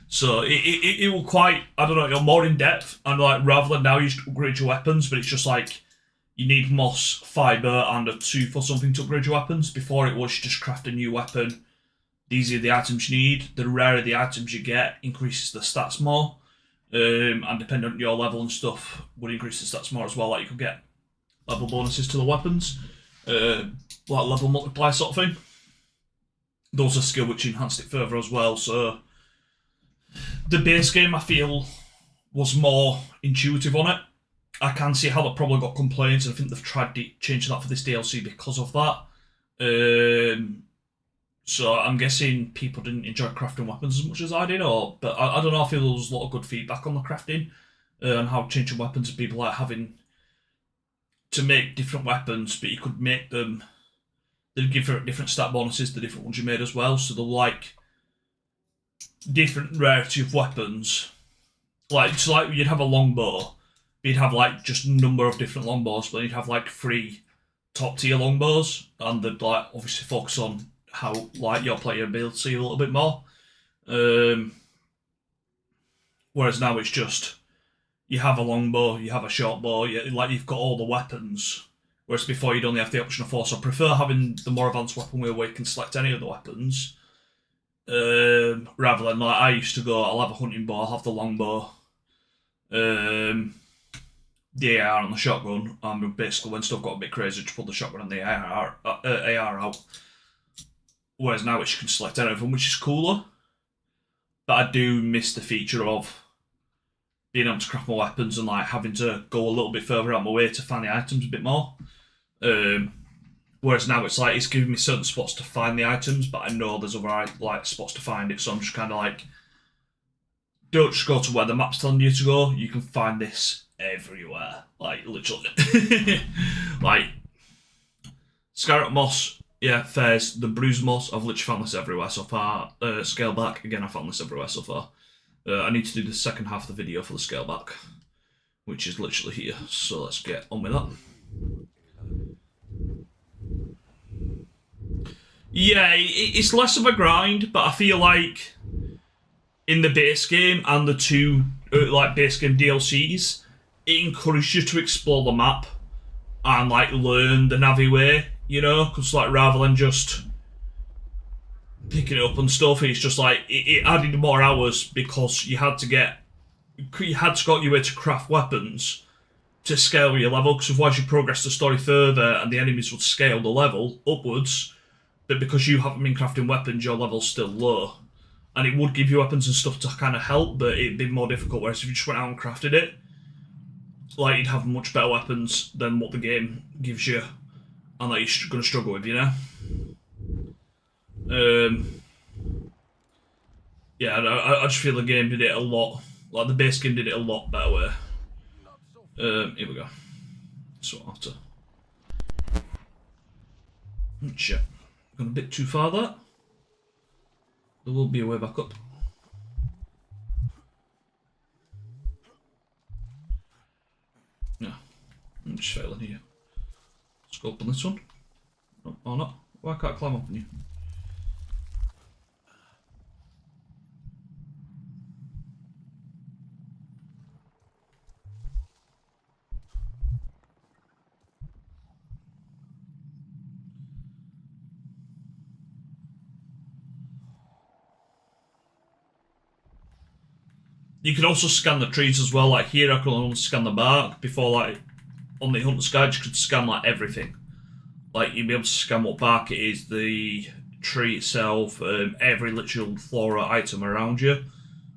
[SPEAKER 1] So it will quite, I don't know, you're more in depth, and like rather than now you just upgrade your weapons, but it's just like you need moss, fibre, and a tooth or something to upgrade your weapons. Before it was you just craft a new weapon. These are the items you need. The rarer the items you get increases the stats more. And depending on your level and stuff, would increase the stats more as well. Like you could get level bonuses to the weapons, like level multiply sort of thing. Those are skill which enhanced it further as well. So the base game, I feel, was more intuitive on it. I can see how they probably got complaints, and I think they've tried changing that for this DLC because of that. So I'm guessing people didn't enjoy crafting weapons as much as I did, but I don't know. I feel there was a lot of good feedback on the crafting and how changing weapons, and people like having to make different weapons, but you could make them. They'd give different stat bonuses to the different ones you made as well. So they're like different rarity of weapons. Like you'd have a longbow, but you'd have like just a number of different longbows, but you'd have like 3 top tier longbows, and they'd like obviously focus on how like your playability a little bit more. Whereas now it's just you have a longbow, you have a short bow, you've got all the weapons. Whereas before you'd only have the option of 4. So I prefer having the more advanced weapon where you can select any of the weapons. Rather than like I used to go, I'll have a hunting bow, I'll have the longbow, the AR and the shotgun, and basically when stuff got a bit crazy, just pull the shotgun and the AR out. Whereas now you can select any of them, which is cooler. But I do miss the feature of being able to craft my weapons and like having to go a little bit further out my way to find the items a bit more. Whereas now it's like it's giving me certain spots to find the items, but I know there's other like spots to find it, so I'm just kind of like, don't just go to where the map's telling you to go. You can find this everywhere, like literally. Like Scarlet Moss, yeah, Fairs, the Bruised Moss. I've literally found this everywhere so far. Scale back again, I found this everywhere so far. I need to do the second half of the video for the scale back, which is literally here. So let's get on with that. Yeah, it's less of a grind, but I feel like in the base game and the 2 like base game DLCs, it encouraged you to explore the map and like learn the Navi way, you know, because like rather than just picking it up and stuff, it's just like it added more hours because you had to go your way to craft weapons to scale your level, because otherwise you progress the story further and the enemies would scale the level upwards. But because you haven't been crafting weapons, your level's still low. And it would give you weapons and stuff to kind of help, but it'd be more difficult. Whereas if you just went out and crafted it, like you'd have much better weapons than what the game gives you, and that you're going to struggle with, you know? Yeah, I just feel the game did it a lot, like the base game did it a lot better way. Here we go. So I'll have to... Shit. Gone a bit too far there. There will be a way back up. Yeah, I'm just failing here. Let's go up on this one. No, or not. Why can't I climb up on you? You can also scan the trees as well. Like here, I can only scan the bark. Before, like on the Hunter's Guide, you could scan like everything. Like you'd be able to scan what bark it is, the tree itself, every literal flora item around you,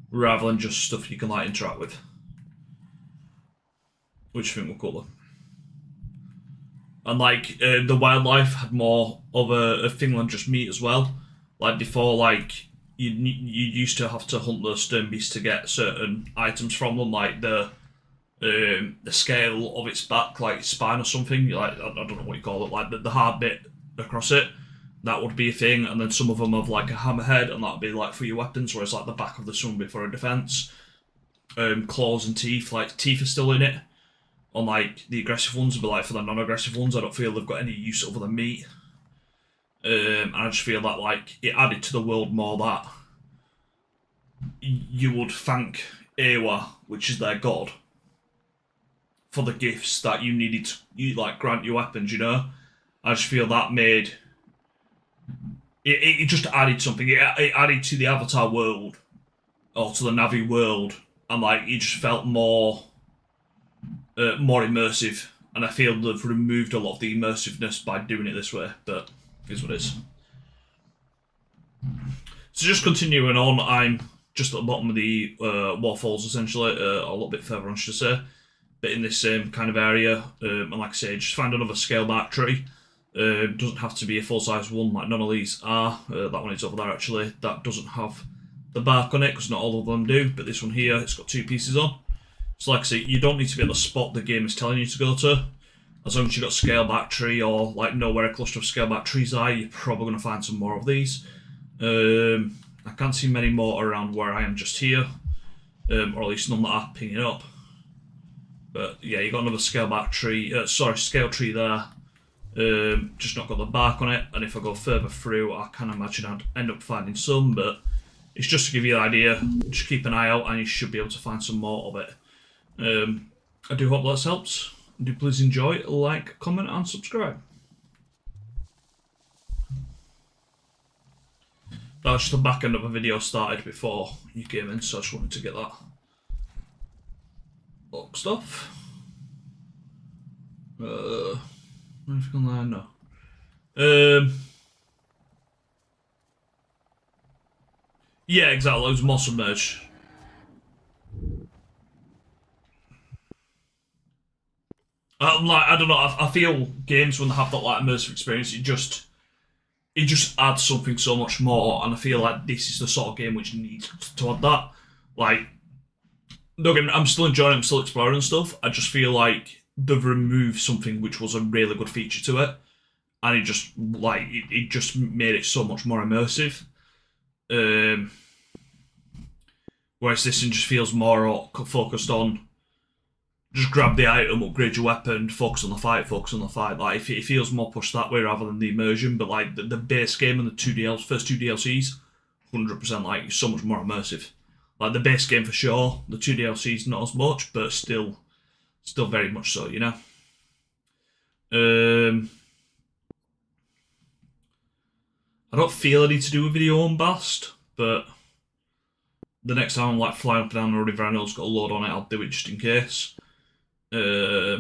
[SPEAKER 1] rather than just stuff you can like interact with. Which I think were cooler. And like the wildlife had more of a thing than just meat as well. Like before, like you used to have to hunt those stern beasts to get certain items from them, like the the scale of its back, like its spine or something, like I don't know what you call it, like the hard bit across it. That would be a thing, and then some of them have like a hammerhead, and that would be like for your weapons, whereas like the back of this one would be for a defense. Claws and teeth, like teeth are still in it on like the aggressive ones, but like for the non-aggressive ones, I don't feel they've got any use other than meat. And I just feel that like it added to the world more that you would thank Ewa, which is their god, for the gifts that you needed to like grant your weapons. You know, I just feel that made it just added something. It added to the Avatar world or to the Navi world, and like it just felt more immersive. And I feel they've removed a lot of the immersiveness by doing it this way, but is what it is. So just continuing on, I'm just at the bottom of the waterfalls essentially, a little bit further on, should I say, but in this same kind of area. And like I say, just find another scale back tree. Doesn't have to be a full-size one like none of these are. That one is over there actually. That doesn't have the bark on it because not all of them do, but this one here, it's got 2 pieces on. So like I say, you don't need to be able to spot the game is telling you to go to. As long as you've got scale back tree or like know where a cluster of scale back trees are, you're probably going to find some more of these. I can't see many more around where I am just here, or at least none that are pinging up. But yeah, you got another scale back tree, scale tree there. Just not got the bark on it, and if I go further through, I can imagine I'd end up finding some, but it's just to give you the idea. Just keep an eye out, and you should be able to find some more of it. I do hope that helps. Do please enjoy, like, comment, and subscribe. That's just the back end of a video started before you came in, so I just wanted to get that boxed off. Anything on there? No. Yeah, exactly. Loads more submerged. I don't know. I feel games when they have that like immersive experience, it just adds something so much more, and I feel like this is the sort of game which needs to add that. Like, don't get me, I'm still enjoying it, I'm still exploring and stuff. I just feel like they've removed something which was a really good feature to it, and it just made it so much more immersive. Whereas this one just feels more focused on just grab the item, upgrade your weapon, focus on the fight. Like it feels more pushed that way rather than the immersion. But like the base game and the first 2 DLCs, 100% like so much more immersive. Like the base game for sure, the 2 DLCs not as much, but still very much so, you know. I don't feel I need to do a video on Bast, but the next time I'm like flying up and down the river, I know it's got a load on it, I'll do it just in case. I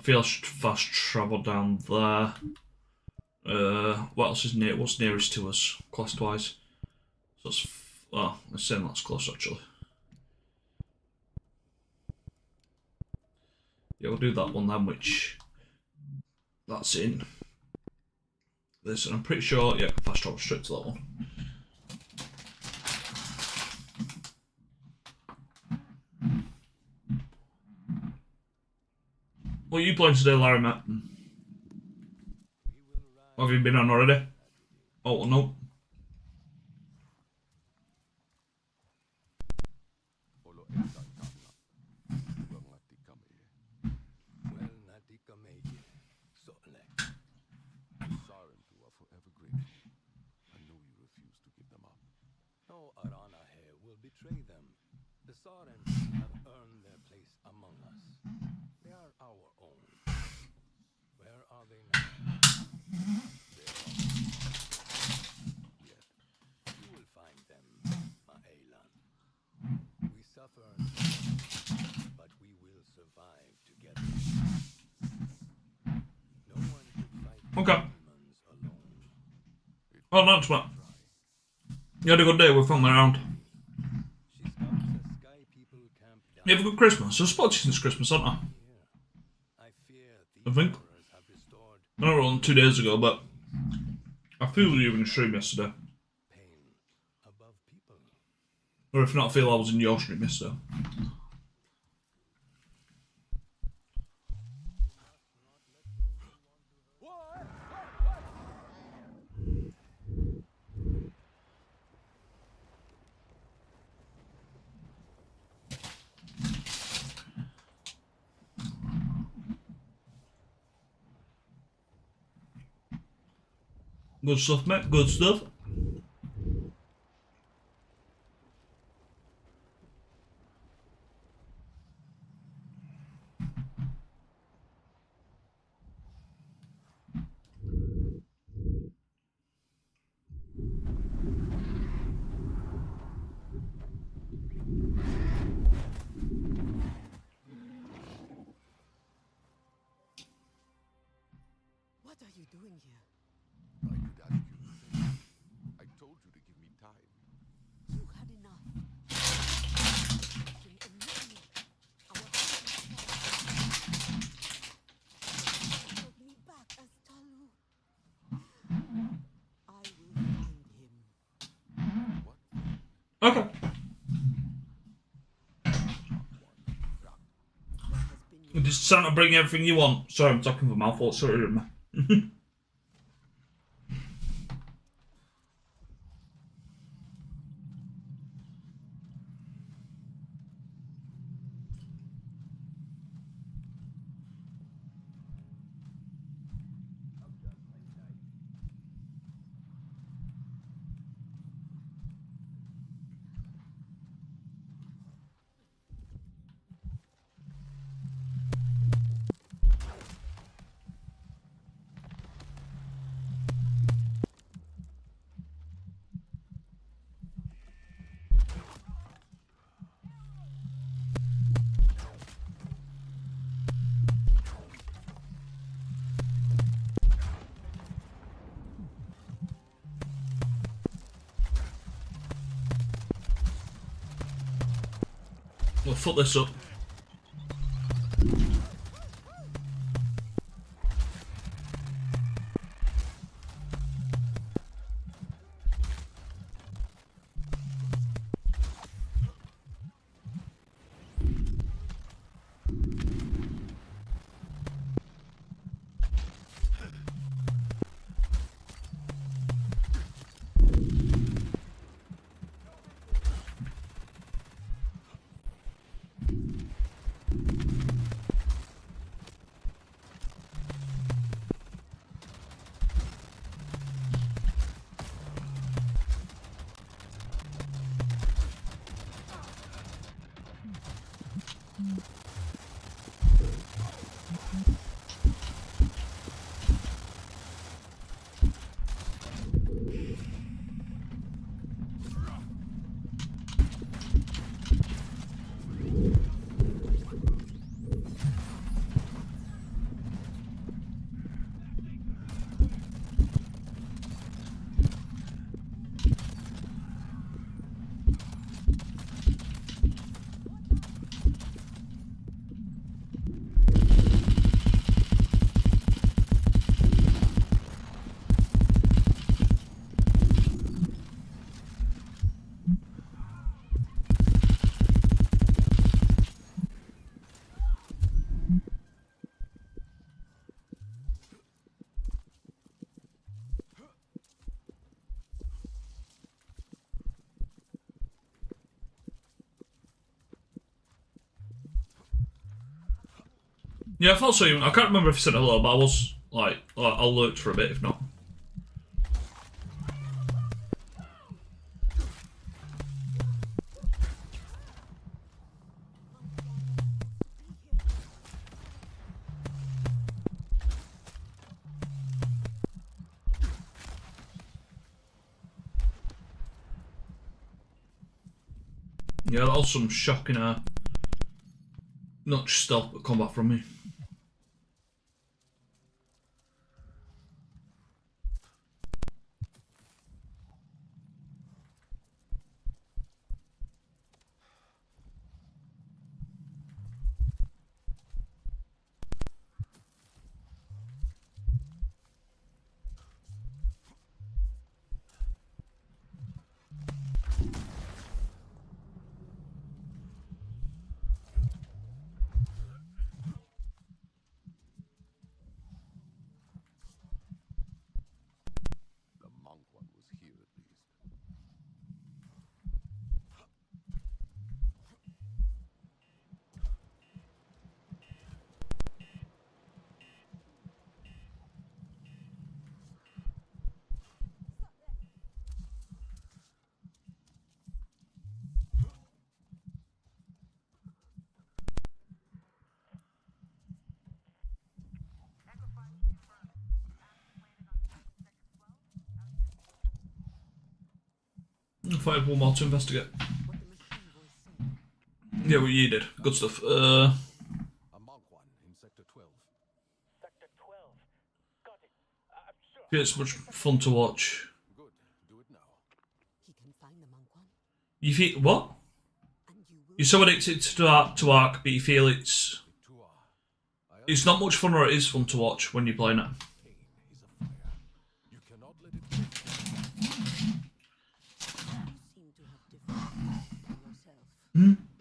[SPEAKER 1] feel I should fast travel down there. What else is near? What's nearest to us, quest-wise? So it's let's say that's close actually. Yeah, we'll do that one then, which that's in this, and I'm pretty sure yeah, I can fast travel straight to that one. What are you playing today, Larry, Matt? Have you been on already? Oh, no.
[SPEAKER 3] No Arana here will betray them. The Sarens have earned their place among us. They are our own. Where are they now? They are. Yet, you will find them, Ma'elan. We suffer, but we will survive together. No one should fight
[SPEAKER 1] Okay.
[SPEAKER 3] demons alone.
[SPEAKER 1] Oh, no, it's not. You had a good day, we're filming around.
[SPEAKER 3] She scouts the sky people camp down
[SPEAKER 1] You have a good Christmas. I spotted you since Christmas, haven't I?
[SPEAKER 3] here. I fear
[SPEAKER 1] I think.
[SPEAKER 3] horrors have restored
[SPEAKER 1] I know on 2 days ago, but I feel you in the stream yesterday.
[SPEAKER 3] pain above people.
[SPEAKER 1] Or if not, I feel I was in your stream, mister. Good stuff, mate. Good stuff.
[SPEAKER 7] What are you doing here?
[SPEAKER 8] I could ask you the same. I told you to give me time.
[SPEAKER 7] You had enough. King and me. Our husband me back as Talu. I will find him.
[SPEAKER 8] What?
[SPEAKER 1] Okay.
[SPEAKER 7] What has been
[SPEAKER 1] Did Santa bring everything you want? Sorry, I'm talking with a mouthful. Sorry, we'll foot this up. Yeah, I thought so. I can't remember if he said hello, but I was like, I'll lurk for a bit if not. Yeah, that was some shocking, not just stealth, but combat from me. I thought I had one more to investigate.
[SPEAKER 7] what the machine voice said.
[SPEAKER 1] Yeah, well, you did. Good stuff.
[SPEAKER 8] A Mark 1 in Sector 12.
[SPEAKER 2] Sector 12. Got it. Sure.
[SPEAKER 1] Yeah, it's much fun to watch.
[SPEAKER 8] Good. Do it now.
[SPEAKER 7] He can find the monk one,
[SPEAKER 1] You feel what?
[SPEAKER 7] and you will.
[SPEAKER 1] You're so addicted to Ark, but you feel it's not much fun, or it is fun to watch when you're playing it.
[SPEAKER 8] Pain is a fire. You cannot let it burn.
[SPEAKER 7] You seem to have different thoughts from yourself.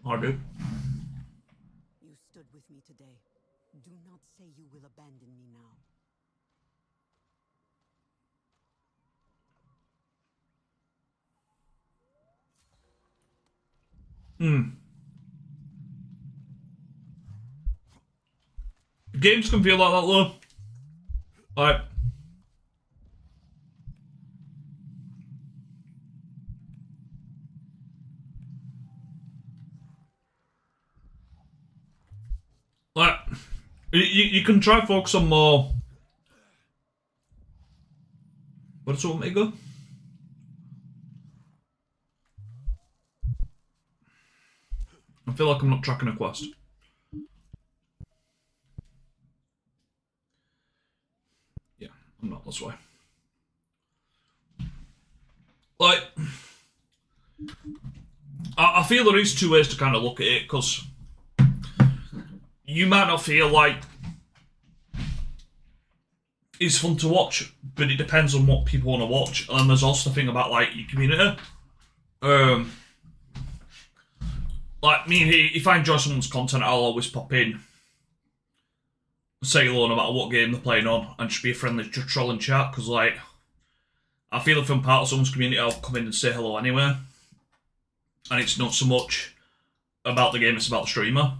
[SPEAKER 1] I do.
[SPEAKER 7] You stood with me today. Do not say you will abandon me now.
[SPEAKER 1] Games can feel like that, though. Alright. Like, you can try focus on more. Where does it want me to go? I feel like I'm not tracking a quest. Yeah, I'm not, that's why. Like, I feel there is two ways to kind of look at it, because you might not feel like it's fun to watch, but it depends on what people want to watch. And then there's also the thing about, like, your community. Like, me, if I enjoy someone's content, I'll always pop in, say hello no matter what game they're playing on, and just be a friendly troll and chat, because, like, I feel if I'm part of someone's community, I'll come in and say hello anyway. And it's not so much about the game, it's about the streamer.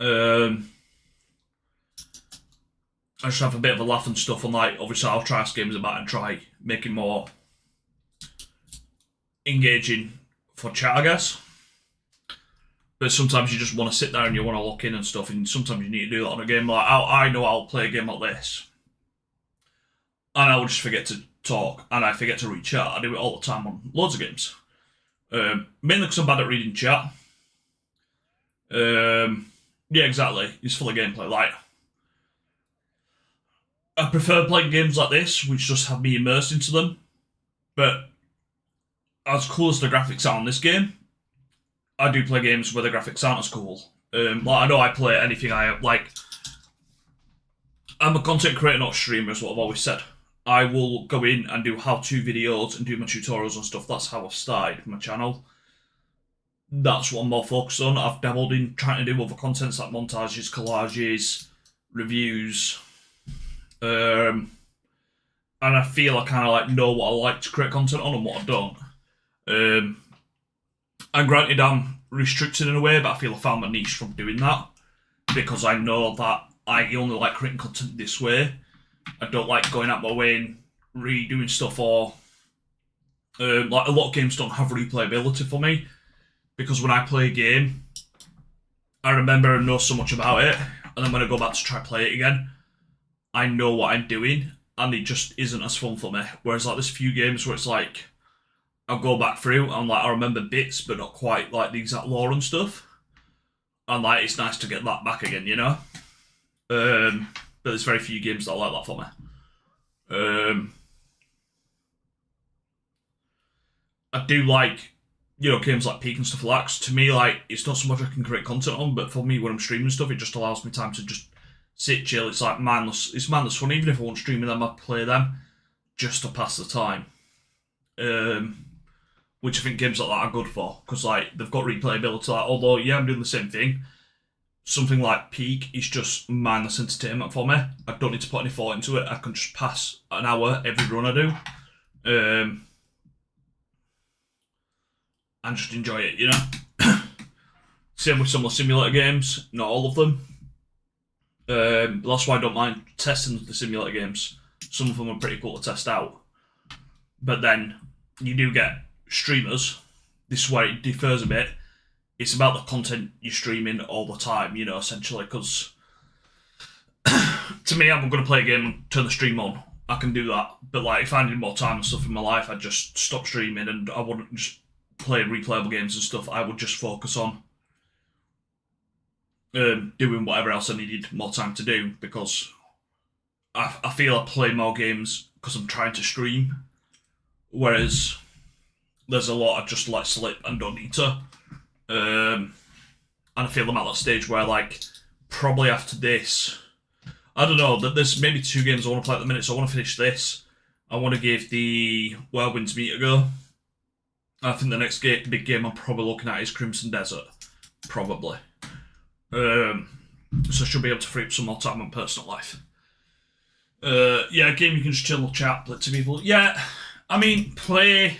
[SPEAKER 1] I just have a bit of a laugh and stuff, and, like, obviously I'll try games about it and try making more engaging for chat, I guess. But sometimes you just want to sit there and you want to look in and stuff, and sometimes you need to do that on a game. Like, I know I'll play a game like this, and I'll just forget to talk, and I forget to read chat. I do it all the time on loads of games. Mainly because I'm bad at reading chat. Yeah, exactly. It's full of gameplay. Like, I prefer playing games like this, which just have me immersed into them. But as cool as the graphics are on this game, I do play games where the graphics aren't as cool. Like, I know I play anything I like. I'm a content creator, not a streamer, is what I've always said. I will go in and do how-to videos and do my tutorials and stuff. That's how I started my channel. That's what I'm more focused on. I've dabbled in trying to do other contents like montages, collages, reviews. And I feel I kind of like know what I like to create content on and what I don't. And granted, I'm restricted in a way, but I feel I found my niche from doing that, because I know that I only like creating content this way. I don't like going out my way and redoing stuff, or like, a lot of games don't have replayability for me, because when I play a game, I remember and know so much about it, and then when I go back to try play it again, I know what I'm doing, and it just isn't as fun for me. Whereas, like, there's a few games where it's like, I'll go back through and, like, I remember bits, but not quite, like, the exact lore and stuff. And, like, it's nice to get that back again, you know? But there's very few games that are like that for me. I do like, you know, games like Peak and stuff like that, 'cause to me, like, it's not so much I can create content on, but for me, when I'm streaming stuff, it just allows me time to just sit, chill. It's like it's mindless fun. Even if I won't stream them, I'd play them just to pass the time. Which I think games like that are good for, because, like, they've got replayability. Like, although, yeah, I'm doing the same thing, something like Peak is just mindless entertainment for me. I don't need to put any thought into it. I can just pass an hour every run I do, and just enjoy it, you know? Same with some of the simulator games, not all of them. That's why I don't mind testing the simulator games. Some of them are pretty cool to test out. But then, you do get streamers. This is where it differs a bit. It's about the content you're streaming all the time, you know, essentially, because to me, I'm going to play a game and turn the stream on, I can do that. But like, if I needed more time and stuff in my life, I'd just stop streaming and I wouldn't just play replayable games and stuff. I would just focus on doing whatever else I needed more time to do, because I feel I play more games because I'm trying to stream, whereas there's a lot I just let slip and don't need to. And I feel I'm at that stage where, like, probably after this, I don't know, that there's maybe 2 games I want to play at the minute, so I want to finish this. I want to give the Whirlwinds meet a go. I think the next big game I'm probably looking at is Crimson Desert. Probably. So I should be able to free up some more time on personal life. Yeah, a game you can just chill and chat to people. Yeah, I mean, play...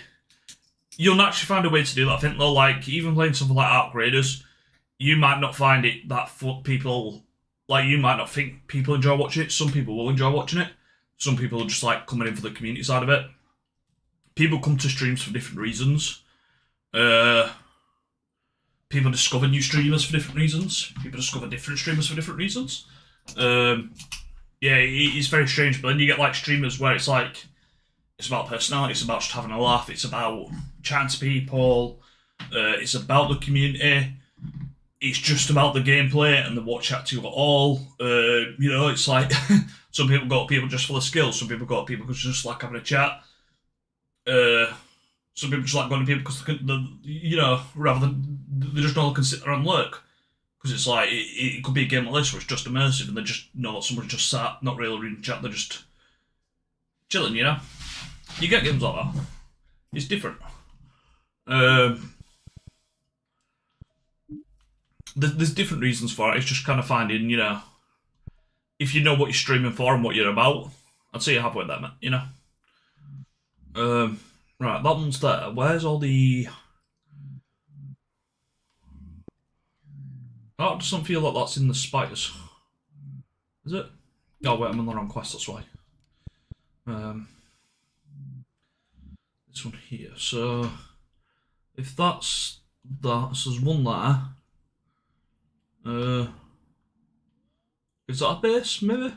[SPEAKER 1] You'll naturally find a way to do that. I think, though, like, even playing something like Outgraders, you might not find it that people... Like, you might not think people enjoy watching it. Some people will enjoy watching it. Some people are just, like, coming in for the community side of it. People come to streams for different reasons. People discover new streamers for different reasons. People discover different streamers for different reasons. Yeah, it's very strange. But then you get, like, streamers where it's, like... It's about personality. It's about just having a laugh. It's about chatting to people. It's about the community. It's just about the gameplay and the watch chat to it all. You know, it's like some people got people just for the skills. Some people got people because just like having a chat. Some people just like going to people because you know, rather than they just don't sit there and lurk, because it's like it could be a game like this where it's just immersive and they just know that someone's just sat, not really reading chat. They're just chilling. You know, you get games like that. It's different. There's different reasons for it. It's just kind of finding, you know, if you know what you're streaming for and what you're about, I'd say you're halfway there, man, you know. Right, that one's there. Where's all the... Oh, it doesn't feel like that's in the spiders. Is it? Oh, wait, I'm on the wrong quest, that's why. This one here. So, if that's that, so there's one there. Is that a base, maybe?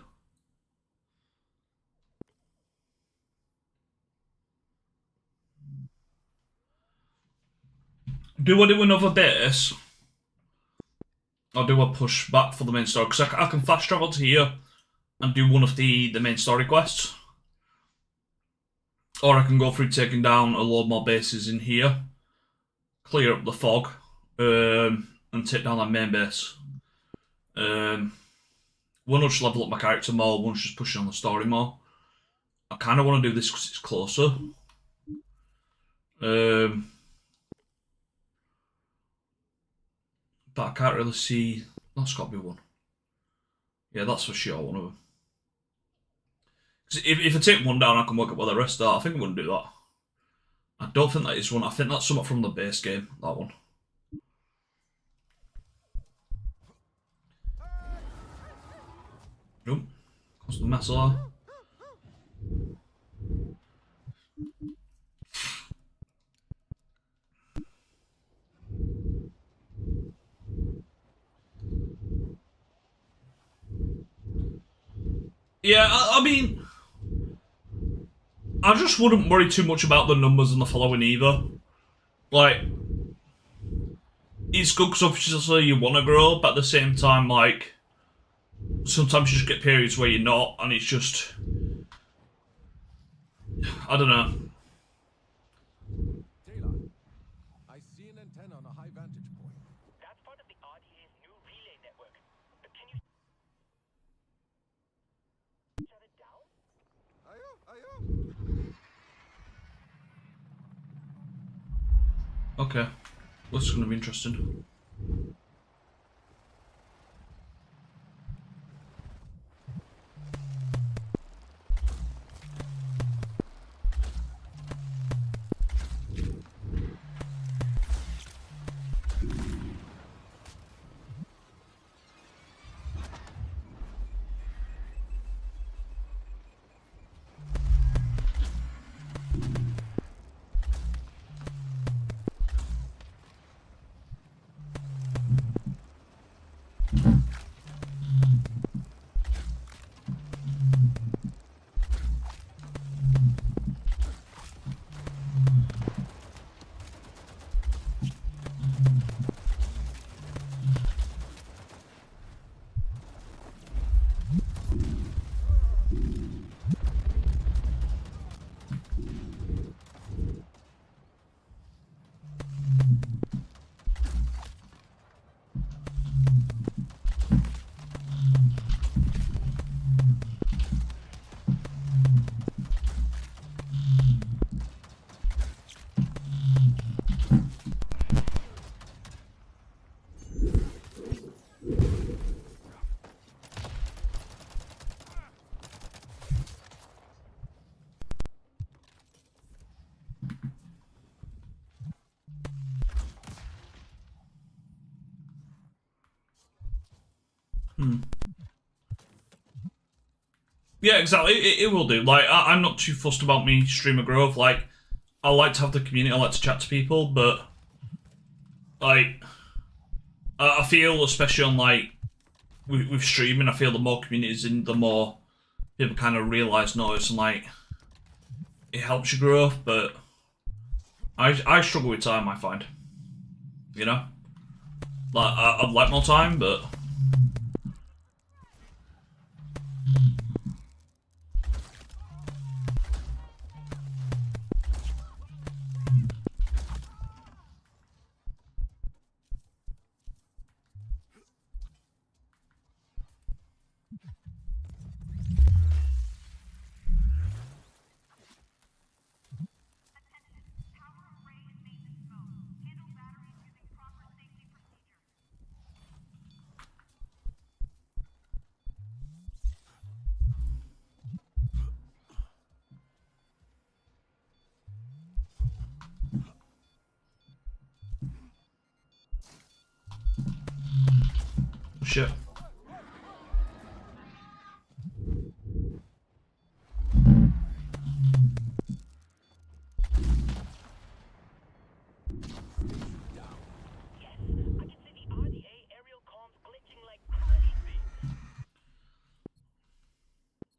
[SPEAKER 1] Do I do another base? Or do I push back for the main story? Because I can fast travel to here and do one of the main story quests. Or I can go through taking down a load more bases in here, clear up the fog, and take down that main base. One will just level up my character more, one's just pushing on the story more. I kind of want to do this because it's closer. But I can't really see... That's got to be one. Yeah, that's for sure one of them. If I take one down, I can work out where the rest are. I think I'm going to do that. I don't think that is one. I think that's something from the base game, that one. Nope. What's the mess there? Yeah, I mean... I just wouldn't worry too much about the numbers and the following either. Like... It's good because obviously you want to grow, but at the same time, like... Sometimes you just get periods where you're not, and it's just... I don't know.
[SPEAKER 3] Taylor, I see an antenna on a high vantage point.
[SPEAKER 2] That's part of the RDA's new relay network. Can you shut it down?
[SPEAKER 1] Okay. This is going to be interesting. Yeah, exactly. It will do. Like, I'm not too fussed about me streamer growth. Like, I like to have the community. I like to chat to people, but like, I feel, especially on like with streaming, I feel the more communities in, the more people kind of notice, and like it helps your growth. But I struggle with time. I find, you know, like I'd like more time, but. Shit.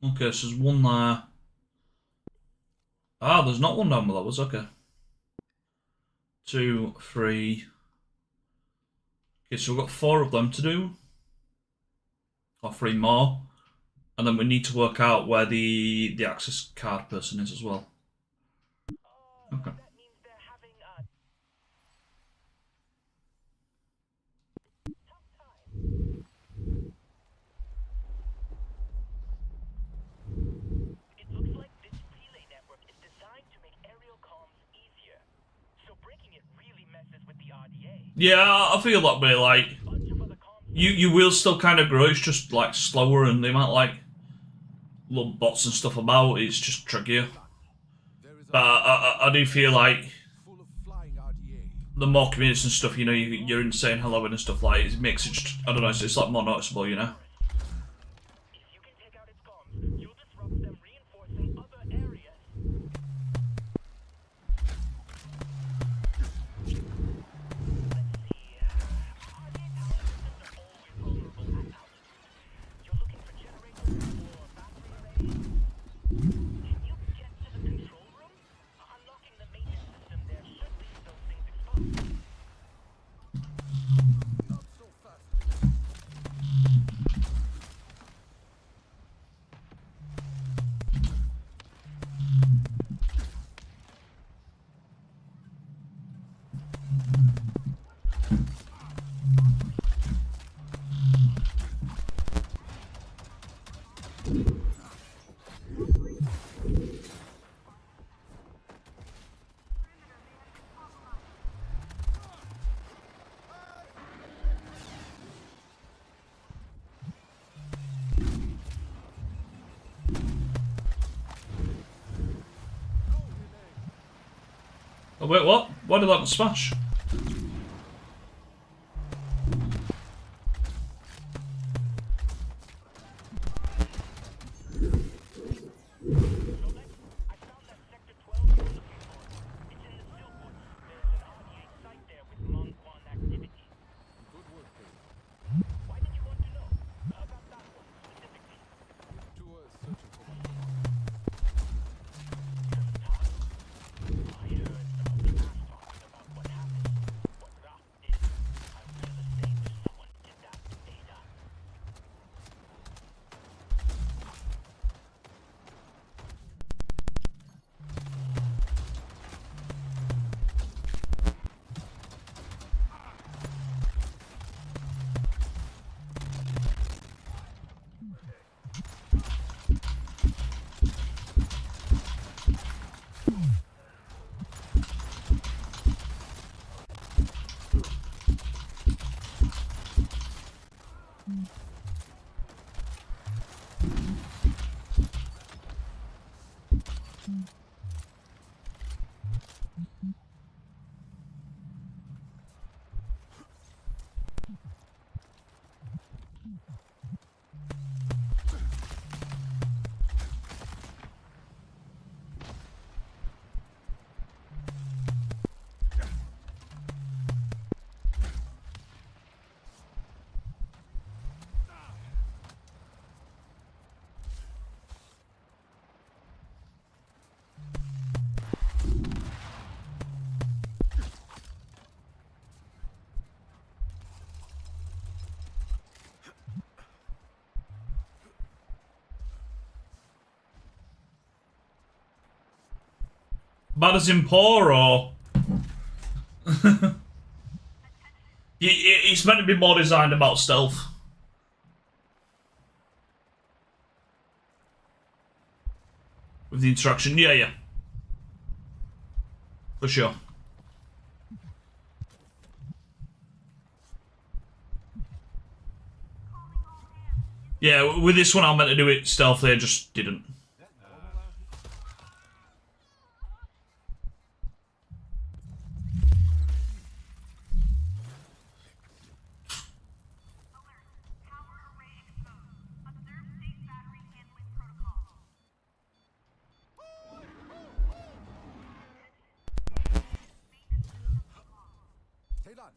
[SPEAKER 1] Okay, so there's one there. Ah, there's not one down below us, okay. 2, 3. Okay, so we've got 4 of them to do. Or 3 more. And then we need to work out where the access card person is as well. Okay. Yeah, I feel that way, like, you will still kind of grow, it's just, like, slower, and the amount, like, little bots and stuff about, it's just trickier. But I do feel like the more communities and stuff, you know, you're in saying hello and stuff, like, it makes it just, I don't know, it's like more noticeable, you know? Oh wait, what? Why did that not smash? Bad as in poor, or it's meant to be more designed about stealth. With the interaction, yeah. For sure. Yeah, with this one I meant to do it stealthily, I just didn't.
[SPEAKER 8] Talon,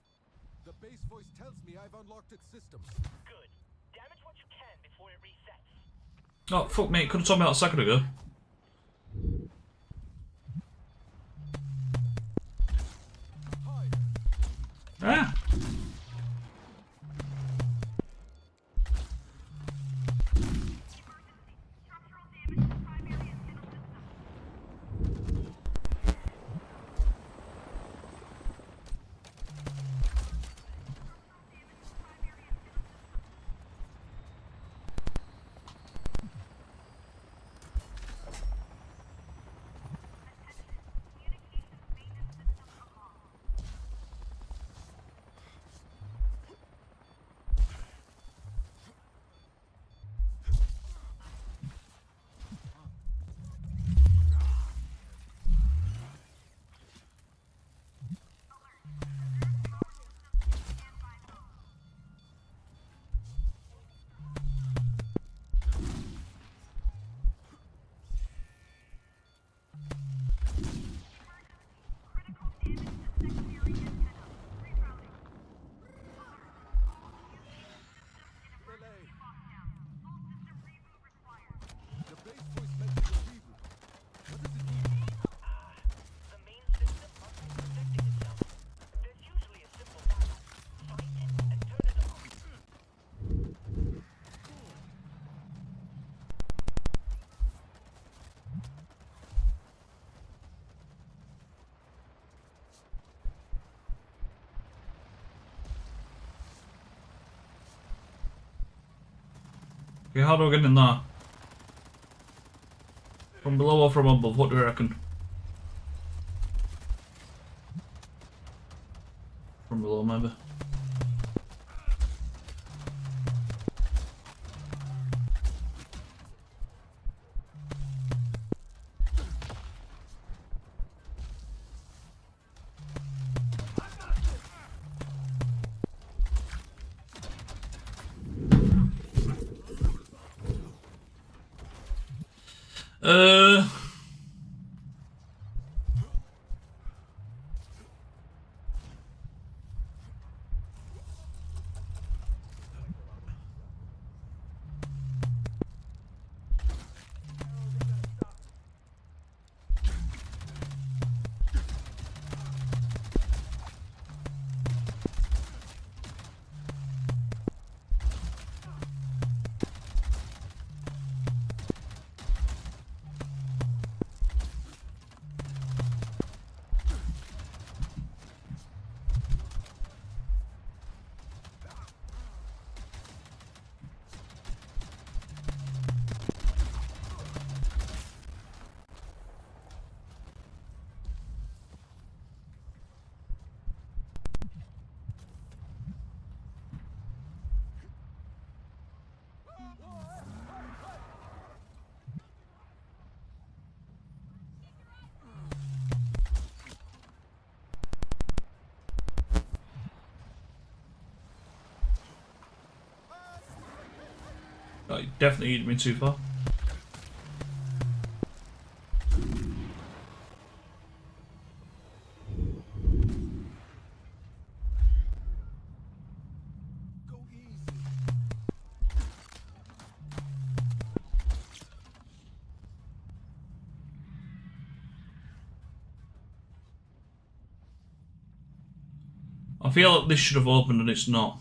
[SPEAKER 8] the base voice tells me I've unlocked its systems.
[SPEAKER 2] Good. Damage what you can before it resets.
[SPEAKER 1] Oh, fuck me, could have told me that a second ago. Ah.
[SPEAKER 8] The base voice mentioned a reboot. What does it mean?
[SPEAKER 2] The main system must be protecting itself. There's usually a simple backup. Find it and turn it on.
[SPEAKER 1] Okay, how do I get in there? From below or from above, what do you reckon? From below, maybe. Oh, you definitely eating me too far.
[SPEAKER 8] Go easy.
[SPEAKER 1] I feel like this should have opened and it's not.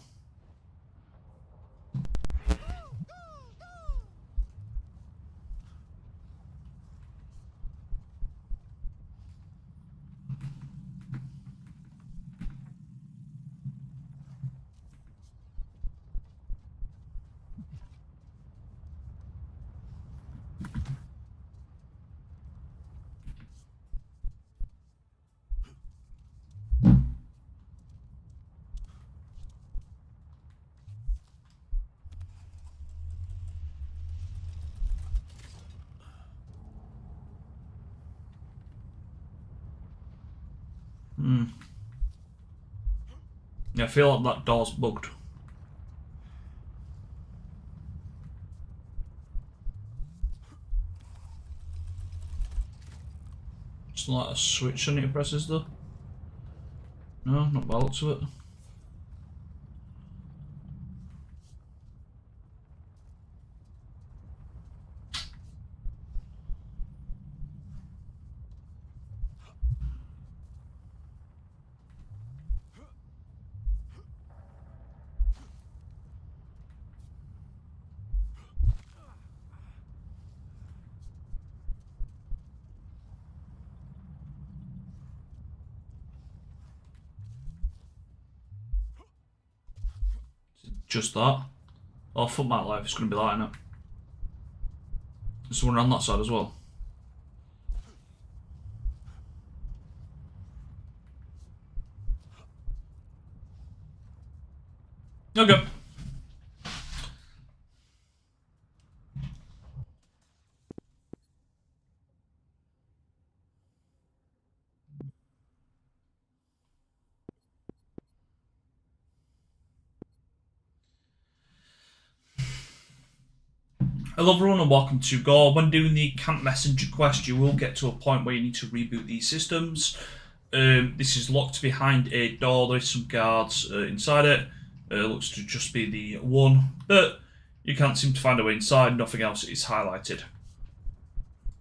[SPEAKER 1] Yeah, I feel like that door's bugged. It's not like a switch on it presses though. No, not by the looks of it. Just that. Oh, fuck my life, it's going to be lighting up. There's someone on that side as well. Okay. Hello everyone and welcome to Gore. When doing the Camp Messenger quest, you will get to a point where you need to reboot these systems. This is locked behind a door. There is some guards inside it. Looks to just be the one, but you can't seem to find a way inside. Nothing else is highlighted.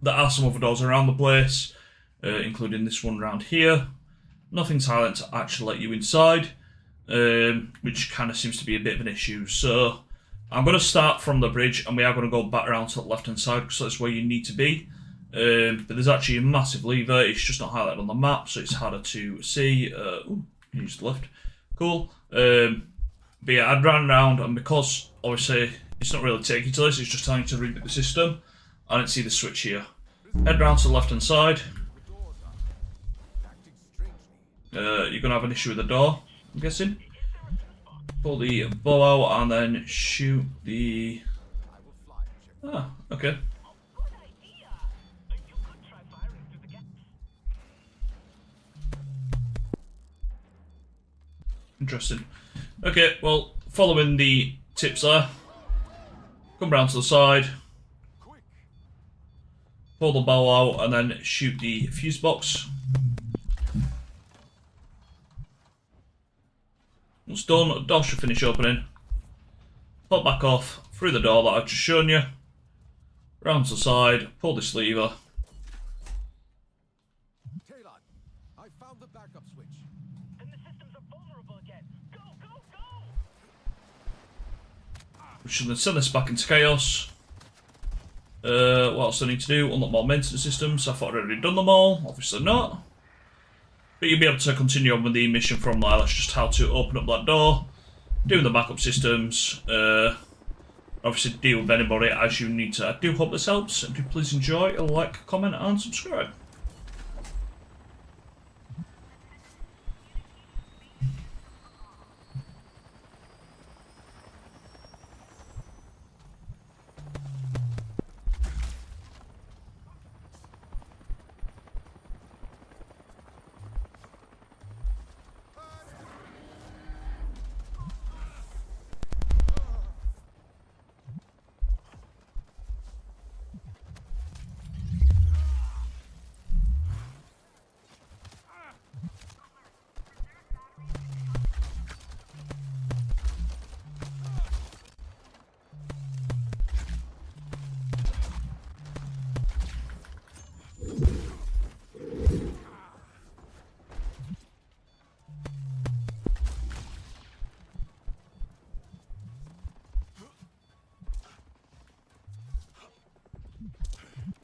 [SPEAKER 1] There are some other doors around the place, including this one around here. Nothing's highlighted to actually let you inside, which kind of seems to be a bit of an issue. So I'm going to start from the bridge and we are going to go back around to the left hand side because that's where you need to be. But there's actually a massive lever, it's just not highlighted on the map, so it's harder to see. Ooh, use the lift. Cool. But yeah, I'd ran around, and because obviously it's not really taking to this, it's just telling you to reboot the system. I didn't see the switch here. Head round to the left hand side. You're going to have an issue with the door, I'm guessing. Pull the bow out and then shoot the... Ah, okay. Interesting. Okay, well, following the tips there, come round to the side, pull the bow out and then shoot the fuse box. Once done, the door should finish opening. Pop back off through the door that I've just shown you. Round to the side, pull this lever.
[SPEAKER 8] Talon, I found the backup switch.
[SPEAKER 2] Then the systems are vulnerable again. Go, go, go!
[SPEAKER 1] We should then send this back into chaos. What else do I need to do? Unlock more maintenance systems. I thought I'd already done them all. Obviously not. But you'll be able to continue on with the mission from there. That's just how to open up that door, doing the backup systems, obviously deal with anybody as you need to. I do hope this helps. Do please enjoy, like, comment and subscribe.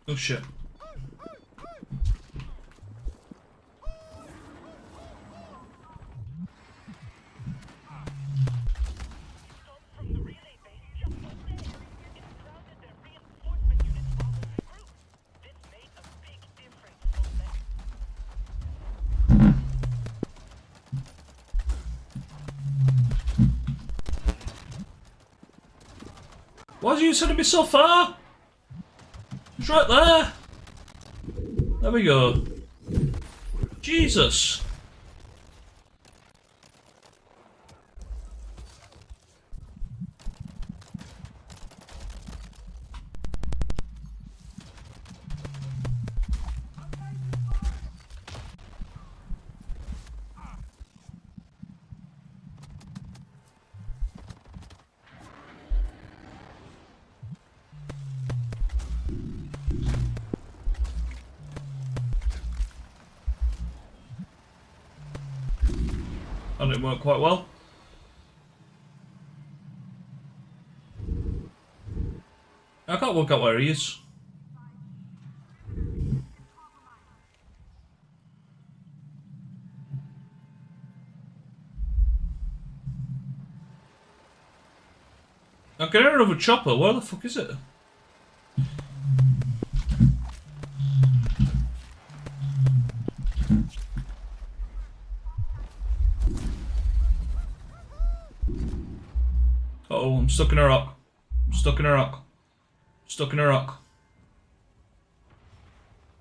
[SPEAKER 1] Oh shit.
[SPEAKER 2] From the relay base just up there. It surrounded their reinforcement units while they regrouped. This made a big difference for them.
[SPEAKER 1] Why are you sending me so far? It's right there. There we go. Jesus. And it worked quite well. I can't work out where he is. I'm getting another chopper. Where the fuck is it? Uh-oh, I'm stuck in a rock. I'm stuck in a rock. Stuck in a rock.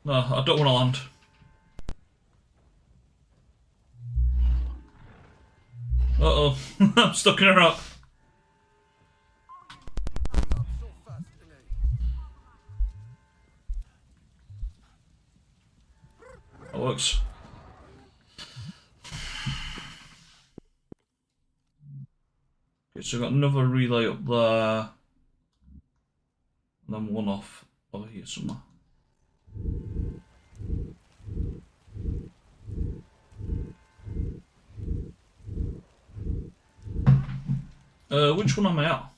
[SPEAKER 1] No, I don't want to land. Uh-oh, I'm stuck in a rock. That works. Okay, so I've got another relay up there. And then one off over here somewhere. Which one am I at?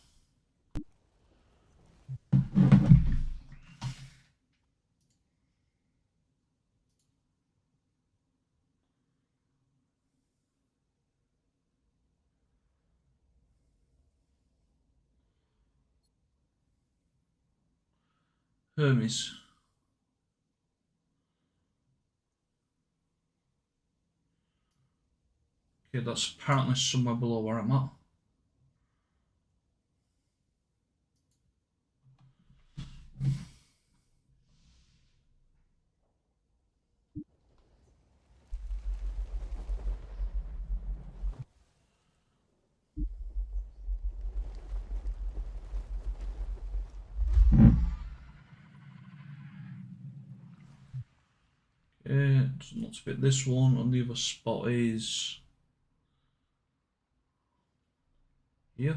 [SPEAKER 1] Hermes. Okay, that's apparently somewhere below where I'm at. Okay, so not to bit this one, and the other spot is here.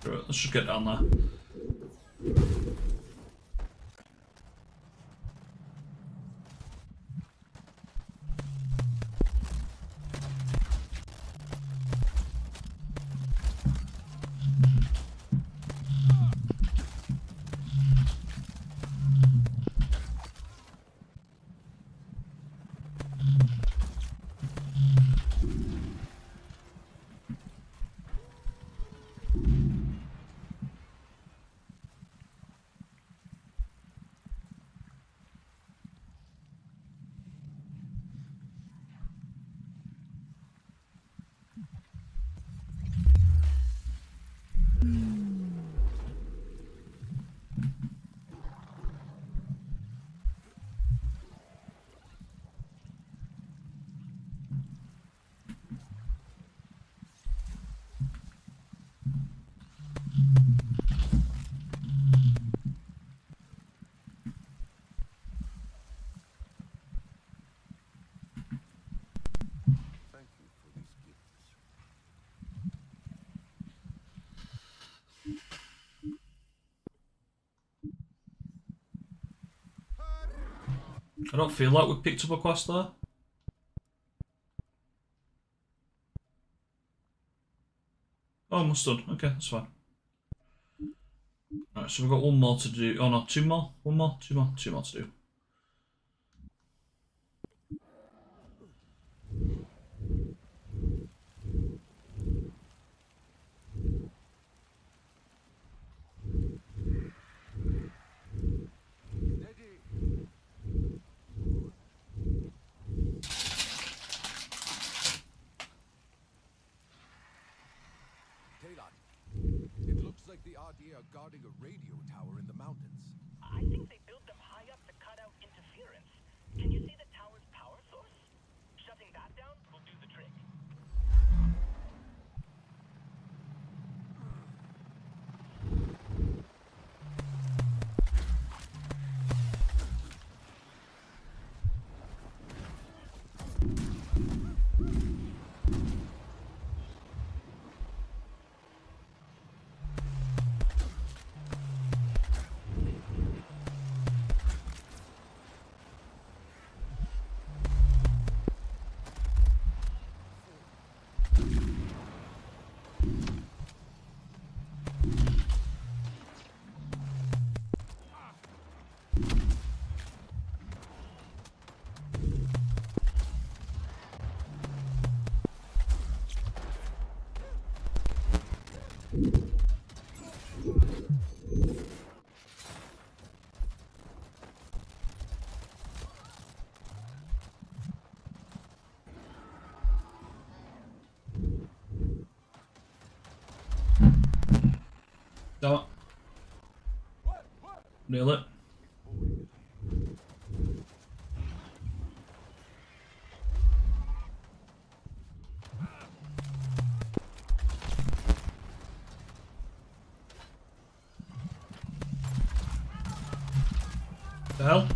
[SPEAKER 1] Right, let's just get down there.
[SPEAKER 8] Thank you for these gifts.
[SPEAKER 1] I don't feel like we picked up a quest there. Oh, must done. Okay, that's fine. Alright, so we've got one more to do. Oh no, two more? One more? Two more? Two more to do.
[SPEAKER 8] they are guarding a radio tower in the mountains.
[SPEAKER 2] I think they built them high up to cut out interference. Can you see the tower's power source? Shutting that down will do the trick.
[SPEAKER 1] Damn it. Nail it. The hell?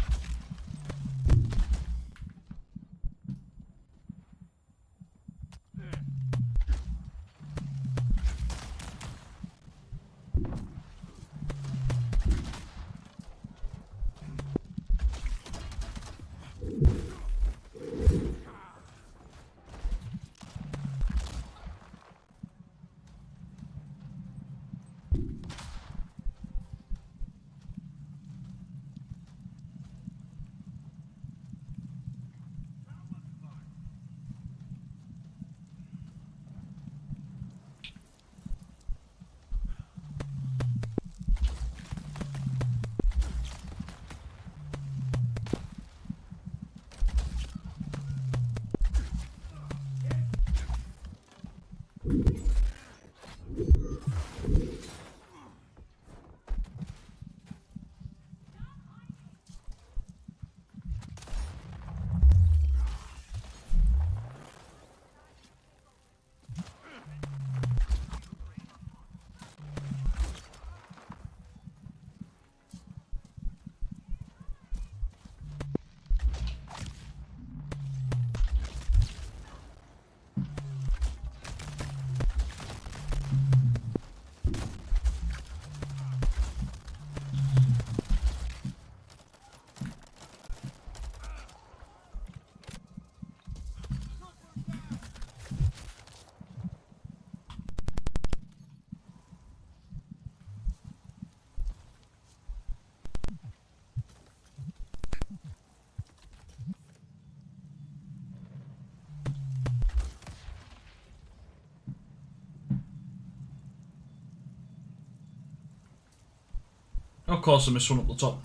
[SPEAKER 1] Of course I missed one up the top.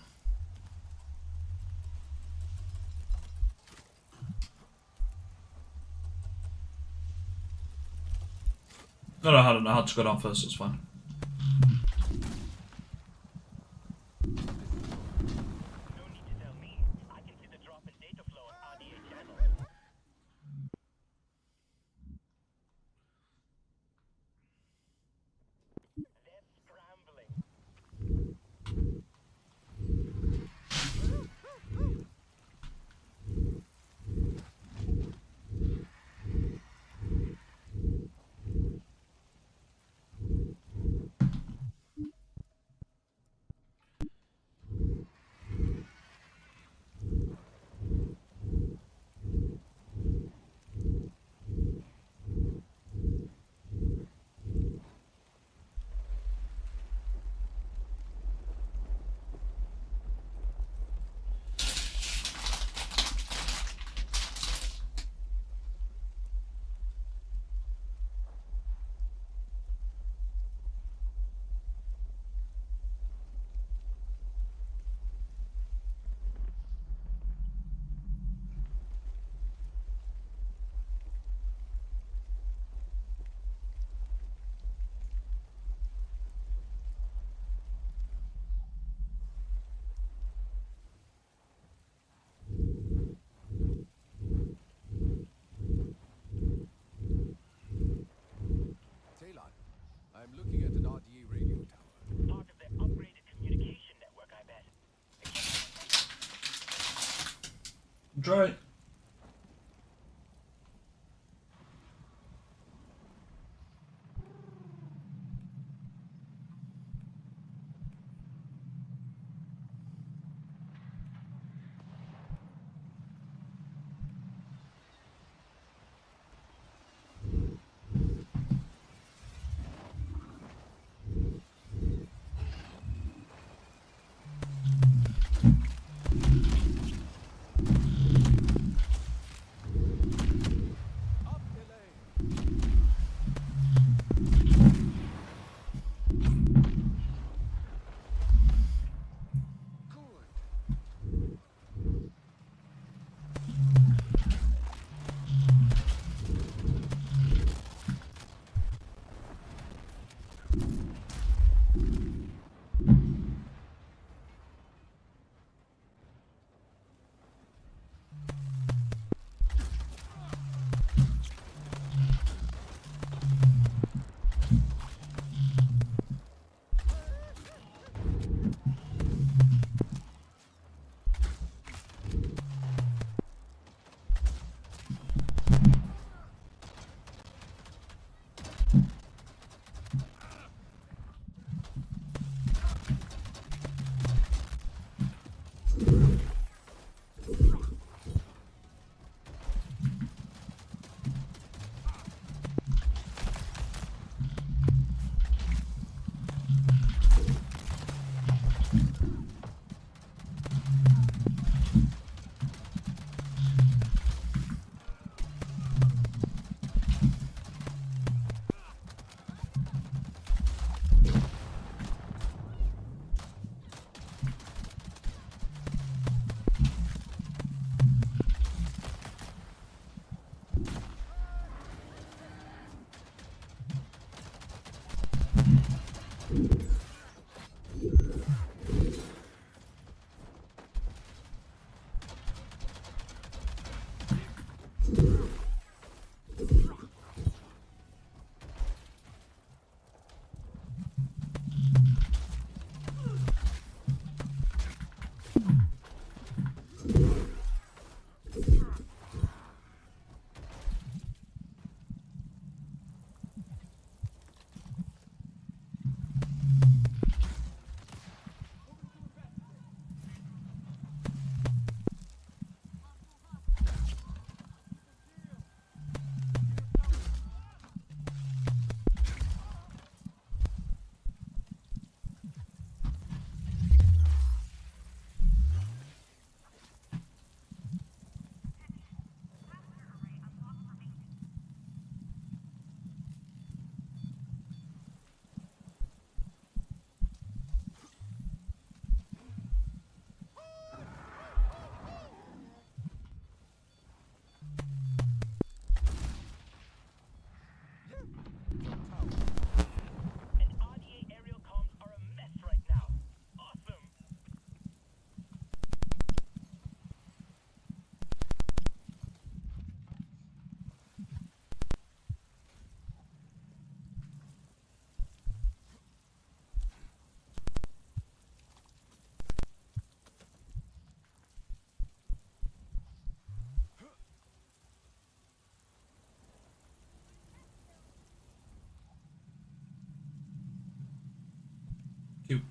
[SPEAKER 1] No, I had to go down first, it's fine.
[SPEAKER 2] No need to tell me. I can see the drop in data flow on RDA channel. They're scrambling.
[SPEAKER 1] Try.
[SPEAKER 3] Up, Elaine! Good.
[SPEAKER 2] And RDA aerial comms are a mess right now. Awesome!
[SPEAKER 1] Cute.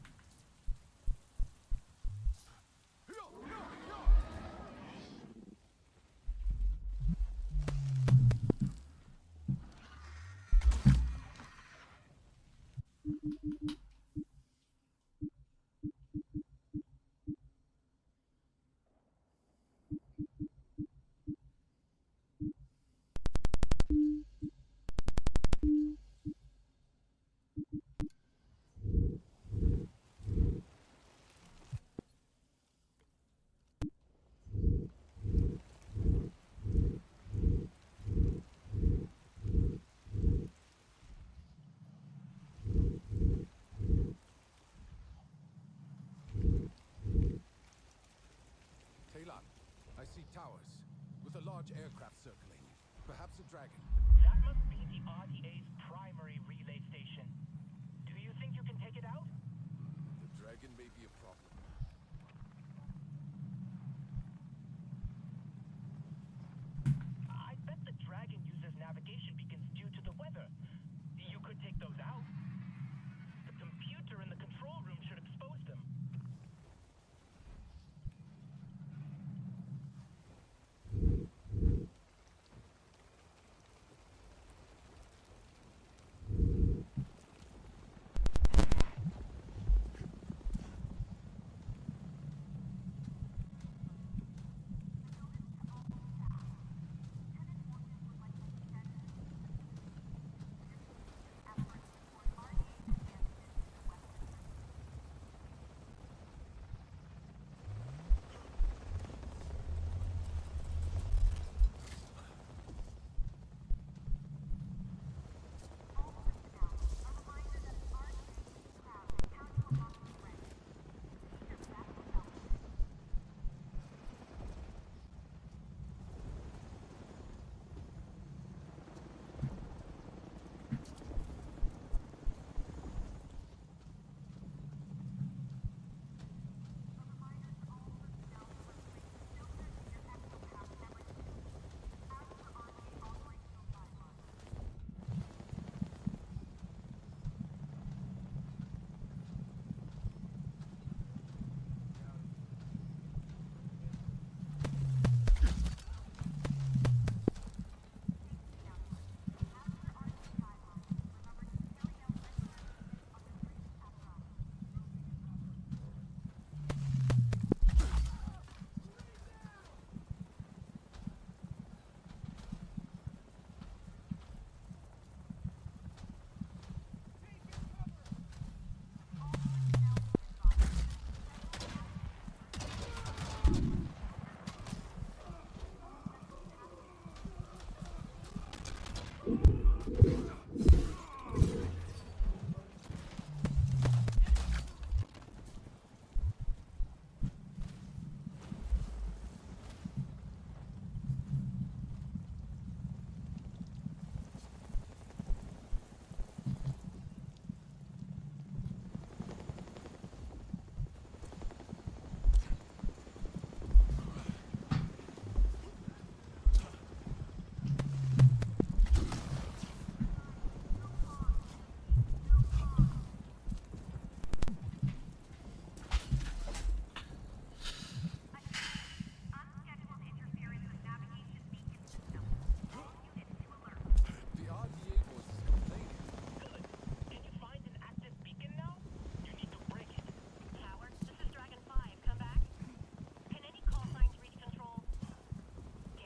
[SPEAKER 3] Talon, I see towers with a large aircraft circling. Perhaps a dragon.
[SPEAKER 2] That must be the RDA's primary relay station. Do you think you can take it out?
[SPEAKER 3] The dragon may be a problem.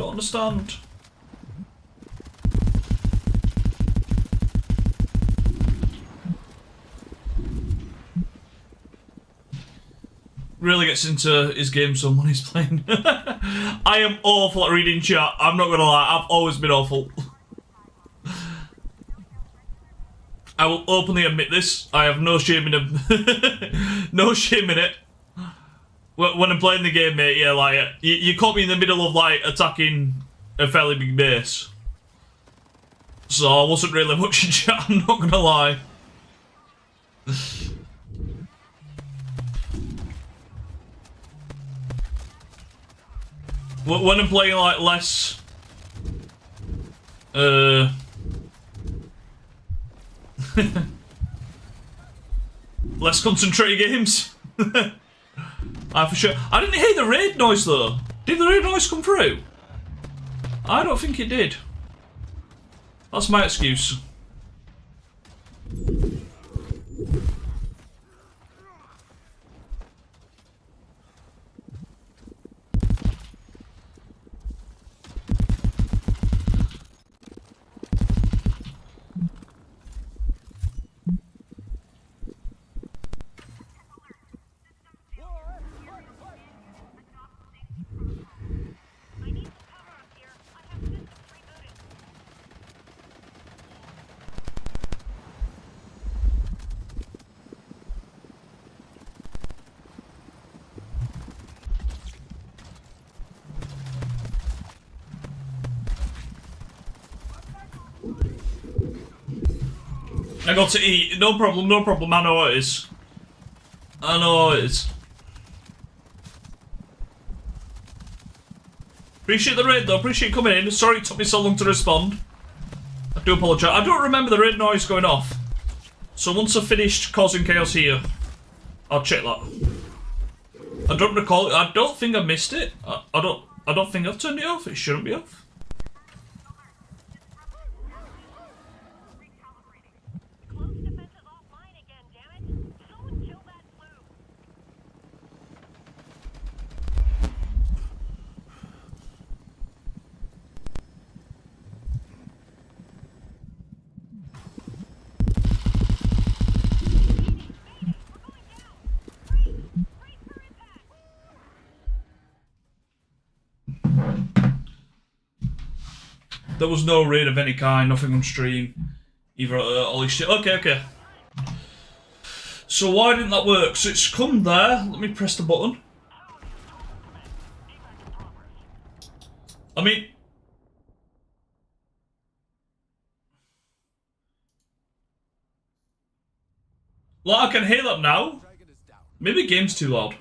[SPEAKER 1] Don't understand. Really gets into his game some when he's playing. I am awful at reading chat. I'm not gonna lie. I've always been awful. I will openly admit this. I have no shame in it. No shame in it. When I'm playing the game, mate, yeah, like, you caught me in the middle of, like, attacking a fairly big base. So I wasn't really much in chat, I'm not gonna lie. When I'm playing, like, less... less concentrated games. For sure. I didn't hear the raid noise though. Did the raid noise come through? I don't think it did. That's my excuse. I got to eat. No problem, no problem. I know what it is. I know what it is. Appreciate the raid though. Appreciate you coming in. Sorry it took me so long to respond. I do apologise. I don't remember the raid noise going off. So once I've finished causing chaos here, I'll check that. I don't recall it. I don't think I missed it. I don't think I've turned it off. It shouldn't be off. There was no raid of any kind, nothing on stream. Either Ollie shit. Okay. So why didn't that work? So it's come there. Let me press the button. I mean... Like, I can hear that now. Maybe the game's too loud.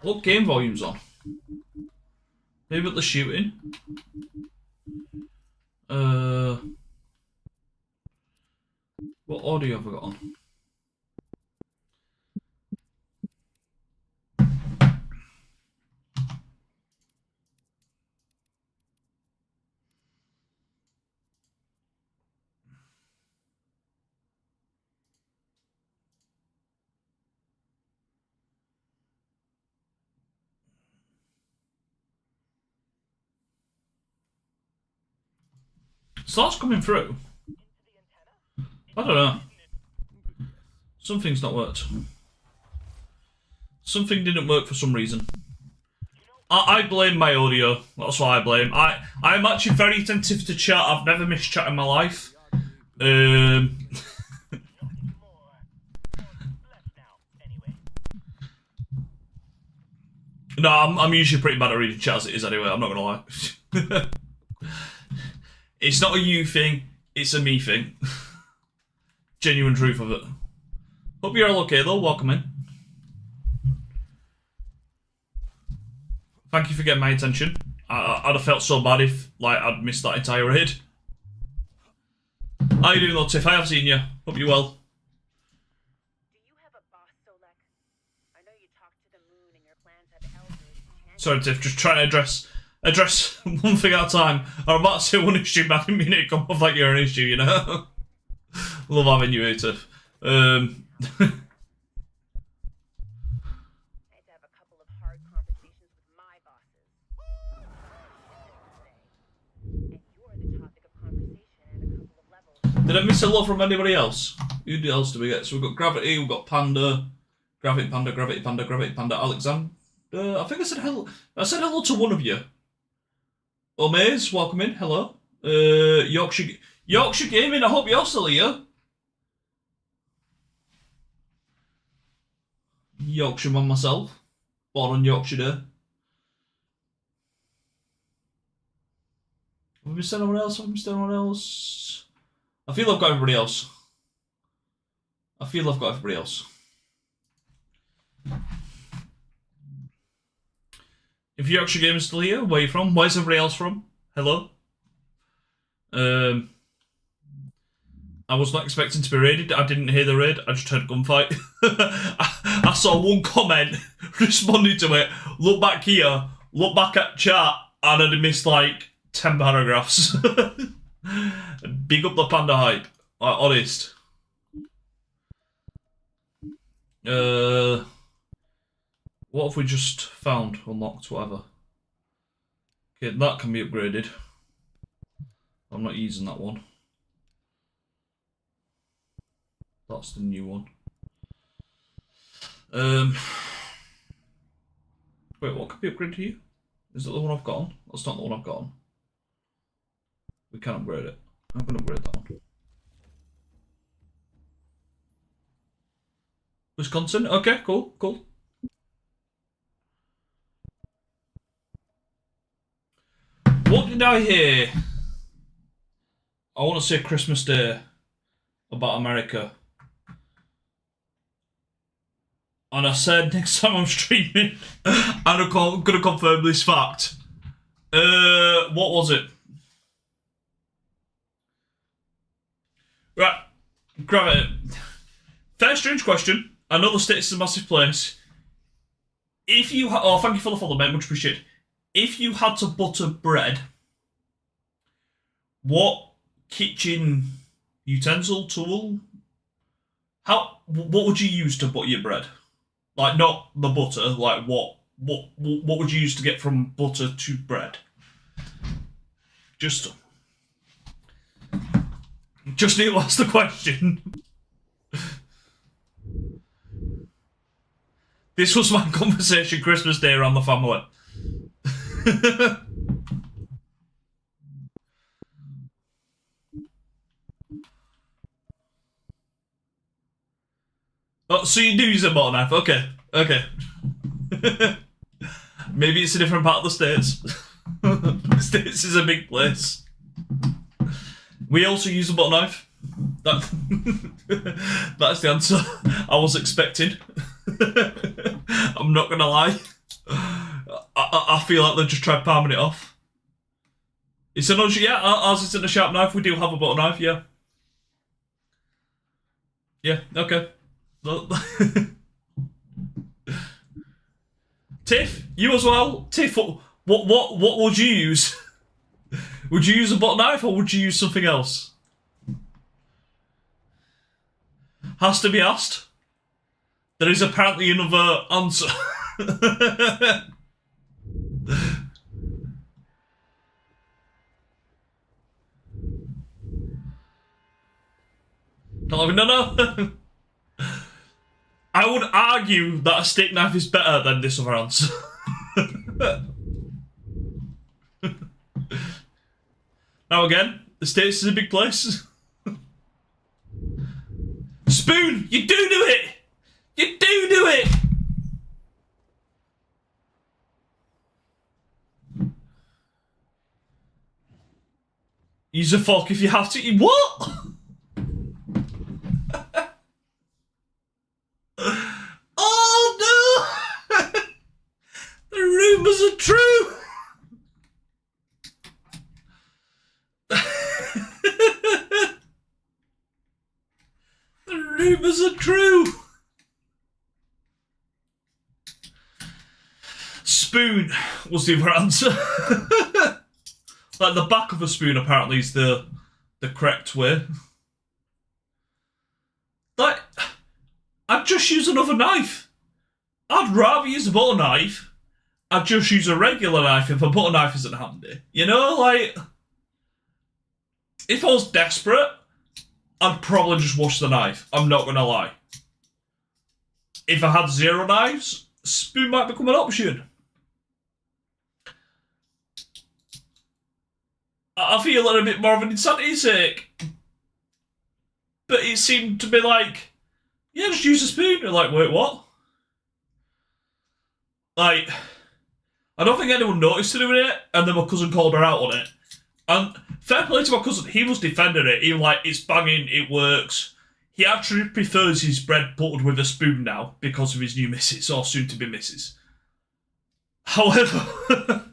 [SPEAKER 1] What game volume's on? Maybe at the shooting. What audio have I got on? So that's coming through. I don't know. Something's not worked. Something didn't work for some reason. I blame my audio. That's what I blame. I'm actually very attentive to chat. I've never missed chat in my life. No, I'm usually pretty bad at reading chat as it is anyway. I'm not gonna lie. It's not a you thing. It's a me thing. Genuine truth of it. Hope you're all okay though. Welcome in. Thank you for getting my attention. I'd have felt so bad if like I'd missed that entire raid. How you doing though, Tiff? I have seen you. Hope you're well.
[SPEAKER 6] Do you have a boss, Solek? I know you talked to the moon and your plans have elders.
[SPEAKER 1] Sorry, Tiff. Just trying to address one thing at a time. I'm about to say one issue, but I didn't mean it to come off like you're an issue, you know? Love having you here, Tiff.
[SPEAKER 6] I had to have a couple of hard conversations with my bosses.
[SPEAKER 1] Did I miss a lot from anybody else? Who else do we get? So we've got Gravity, we've got Panda, Gravity Panda, Gravity Panda, Gravity Panda, Alexander. I think I said hello. I said hello to one of you. Omaze, welcome in. Hello. Yorkshire Gaming. I hope you're still here. Yorkshire man myself, born on Yorkshire Day. Have we missed anyone else? Have we missed anyone else? I feel I've got everybody else. If Yorkshire Game is still here, where are you from? Where's everybody else from? Hello? I was not expecting to be raided. I didn't hear the raid. I just heard gunfight. I saw one comment, responded to it, look back here, look back at chat, and I'd missed like 10 paragraphs. Big up the Panda hype. Like, honest. What have we just found? Unlocked, whatever. Okay, that can be upgraded. I'm not using that one. That's the new one. Wait, what could be upgraded here? Is it the one I've got on? That's not the one I've got on. We can upgrade it. I'm going to upgrade that one. Wisconsin? Okay, cool. What did I hear? I want to say Christmas Day about America. And I said next time I'm streaming, and I'm going to confirm this fact. What was it? Right, grab it. Fair strange question. I know the States is a massive place. If you thank you for the follow, mate. Much appreciated. If you had to butter bread, what kitchen utensil, tool? What would you use to butter your bread? Like, not the butter. Like, what would you use to get from butter to bread? Just need to ask the question. This was my conversation Christmas Day around the family. Oh, so you do use a butter knife? Okay. Maybe it's a different part of the States. The States is a big place. We also use a butter knife. That's the answer I was expecting. I'm not gonna lie. I feel like they just tried palming it off. It's an yeah, ours isn't a sharp knife. We do have a butter knife, yeah. Yeah, okay. Tiff, you as well. Tiff, what would you use? Would you use a butter knife or would you use something else? Has to be asked. There is apparently another answer. No. I would argue that a steak knife is better than this other answer. Now again, the States is a big place. Spoon, you do it! You do it! Use a fork if you have to. What? Oh no! The rumours are true! The rumours are true! Spoon was the other answer. Like, the back of a spoon apparently is the correct way. Like, I'd just use another knife. I'd rather use a butter knife. I'd just use a regular knife if a butter knife isn't handy. You know, like, if I was desperate, I'd probably just wash the knife. I'm not gonna lie. If I had 0 knives, spoon might become an option. I feel a bit more of an insanity sake. But it seemed to be like, yeah, just use a spoon. You're like, wait, what? Like, I don't think anyone noticed her doing it, and then my cousin called her out on it. And fair play to my cousin, he was defending it. He was like, it's banging, it works. He actually prefers his bread buttered with a spoon now because of his new missus, or soon to be missus. However,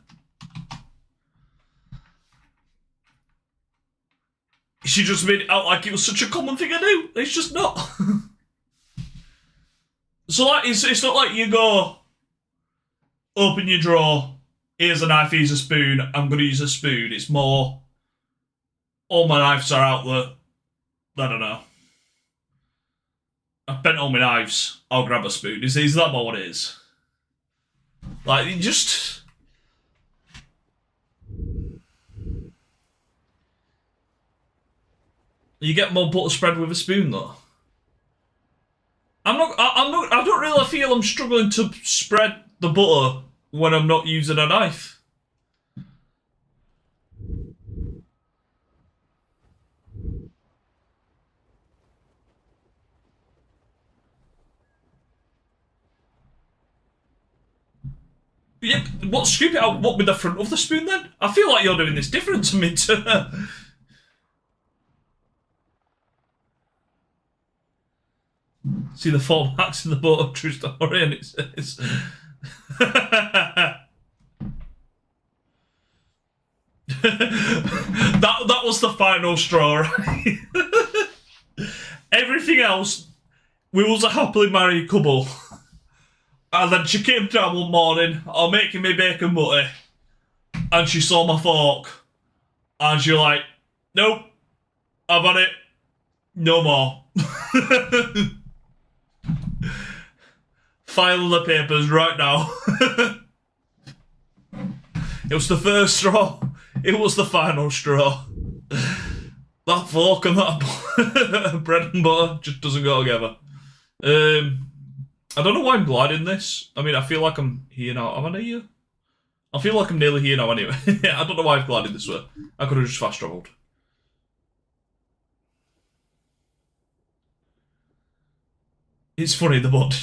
[SPEAKER 1] she just made it out like it was such a common thing to do. It's just not. So like, it's not like you go, open your drawer, here's a knife, here's a spoon, I'm going to use a spoon. It's more, all my knives are out there. I don't know. I've bent all my knives, I'll grab a spoon. Is that more what it is? Like, you just... You get more butter spread with a spoon, though. I don't really feel I'm struggling to spread the butter when I'm not using a knife. Yep, what, scoop it out, what, with the front of the spoon then? I feel like you're doing this different to me too. See the 4 marks in the butter, true story, and it says... that was the final straw, right? Everything else, we was a happily married couple. And then she came down one morning, I'm making me bacon butty, and she saw my fork, and she was like, nope, I've had it, no more. File the papers right now. It was the first straw, it was the final straw. That fork and that bread and butter just doesn't go together. I don't know why I'm gliding this. I mean, I feel like I'm here now. Am I here? I feel like I'm nearly here now anyway. I don't know why I've glided this way. I could have just fast travelled. It's funny, the bot.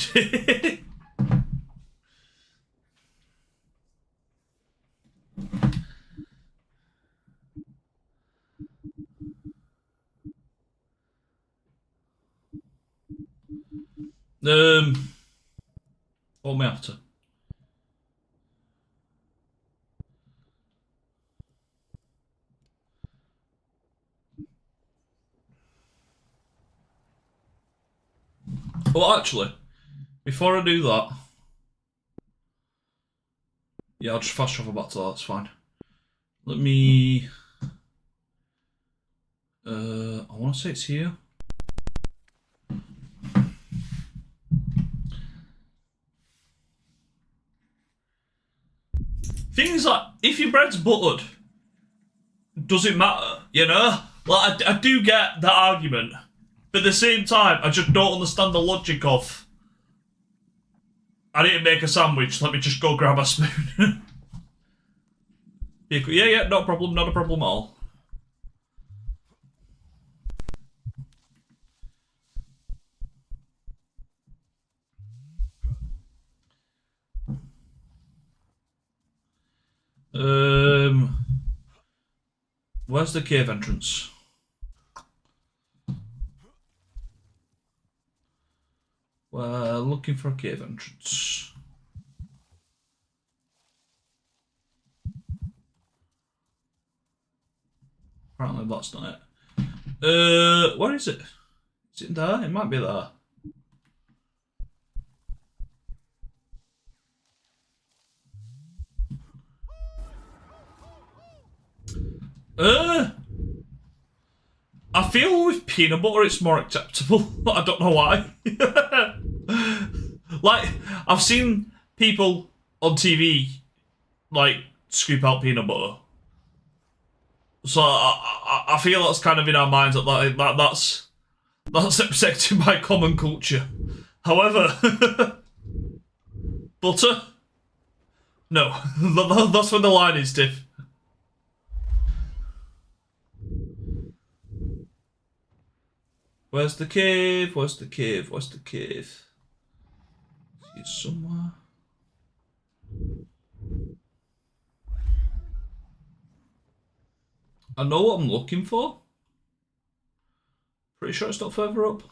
[SPEAKER 1] What am I after? Well, actually, before I do that, yeah, I'll just fast travel back to that, that's fine. Let me... I want to say it's here. Things like, if your bread's buttered, does it matter, you know? Like, I do get that argument, but at the same time, I just don't understand the logic of, I didn't make a sandwich, let me just go grab a spoon. Yeah, no problem, not a problem at all. Where's the cave entrance? We're looking for a cave entrance. Apparently that's not it. Where is it? Is it there? It might be there. I feel with peanut butter it's more acceptable. I don't know why. Like, I've seen people on TV, like, scoop out peanut butter. So I feel that's kind of in our minds that that's That's accepted by common culture. However, butter? No, that's where the line is, Tiff. Where's the cave? Where's the cave? Where's the cave? It's somewhere. I know what I'm looking for. Pretty sure it's not further up.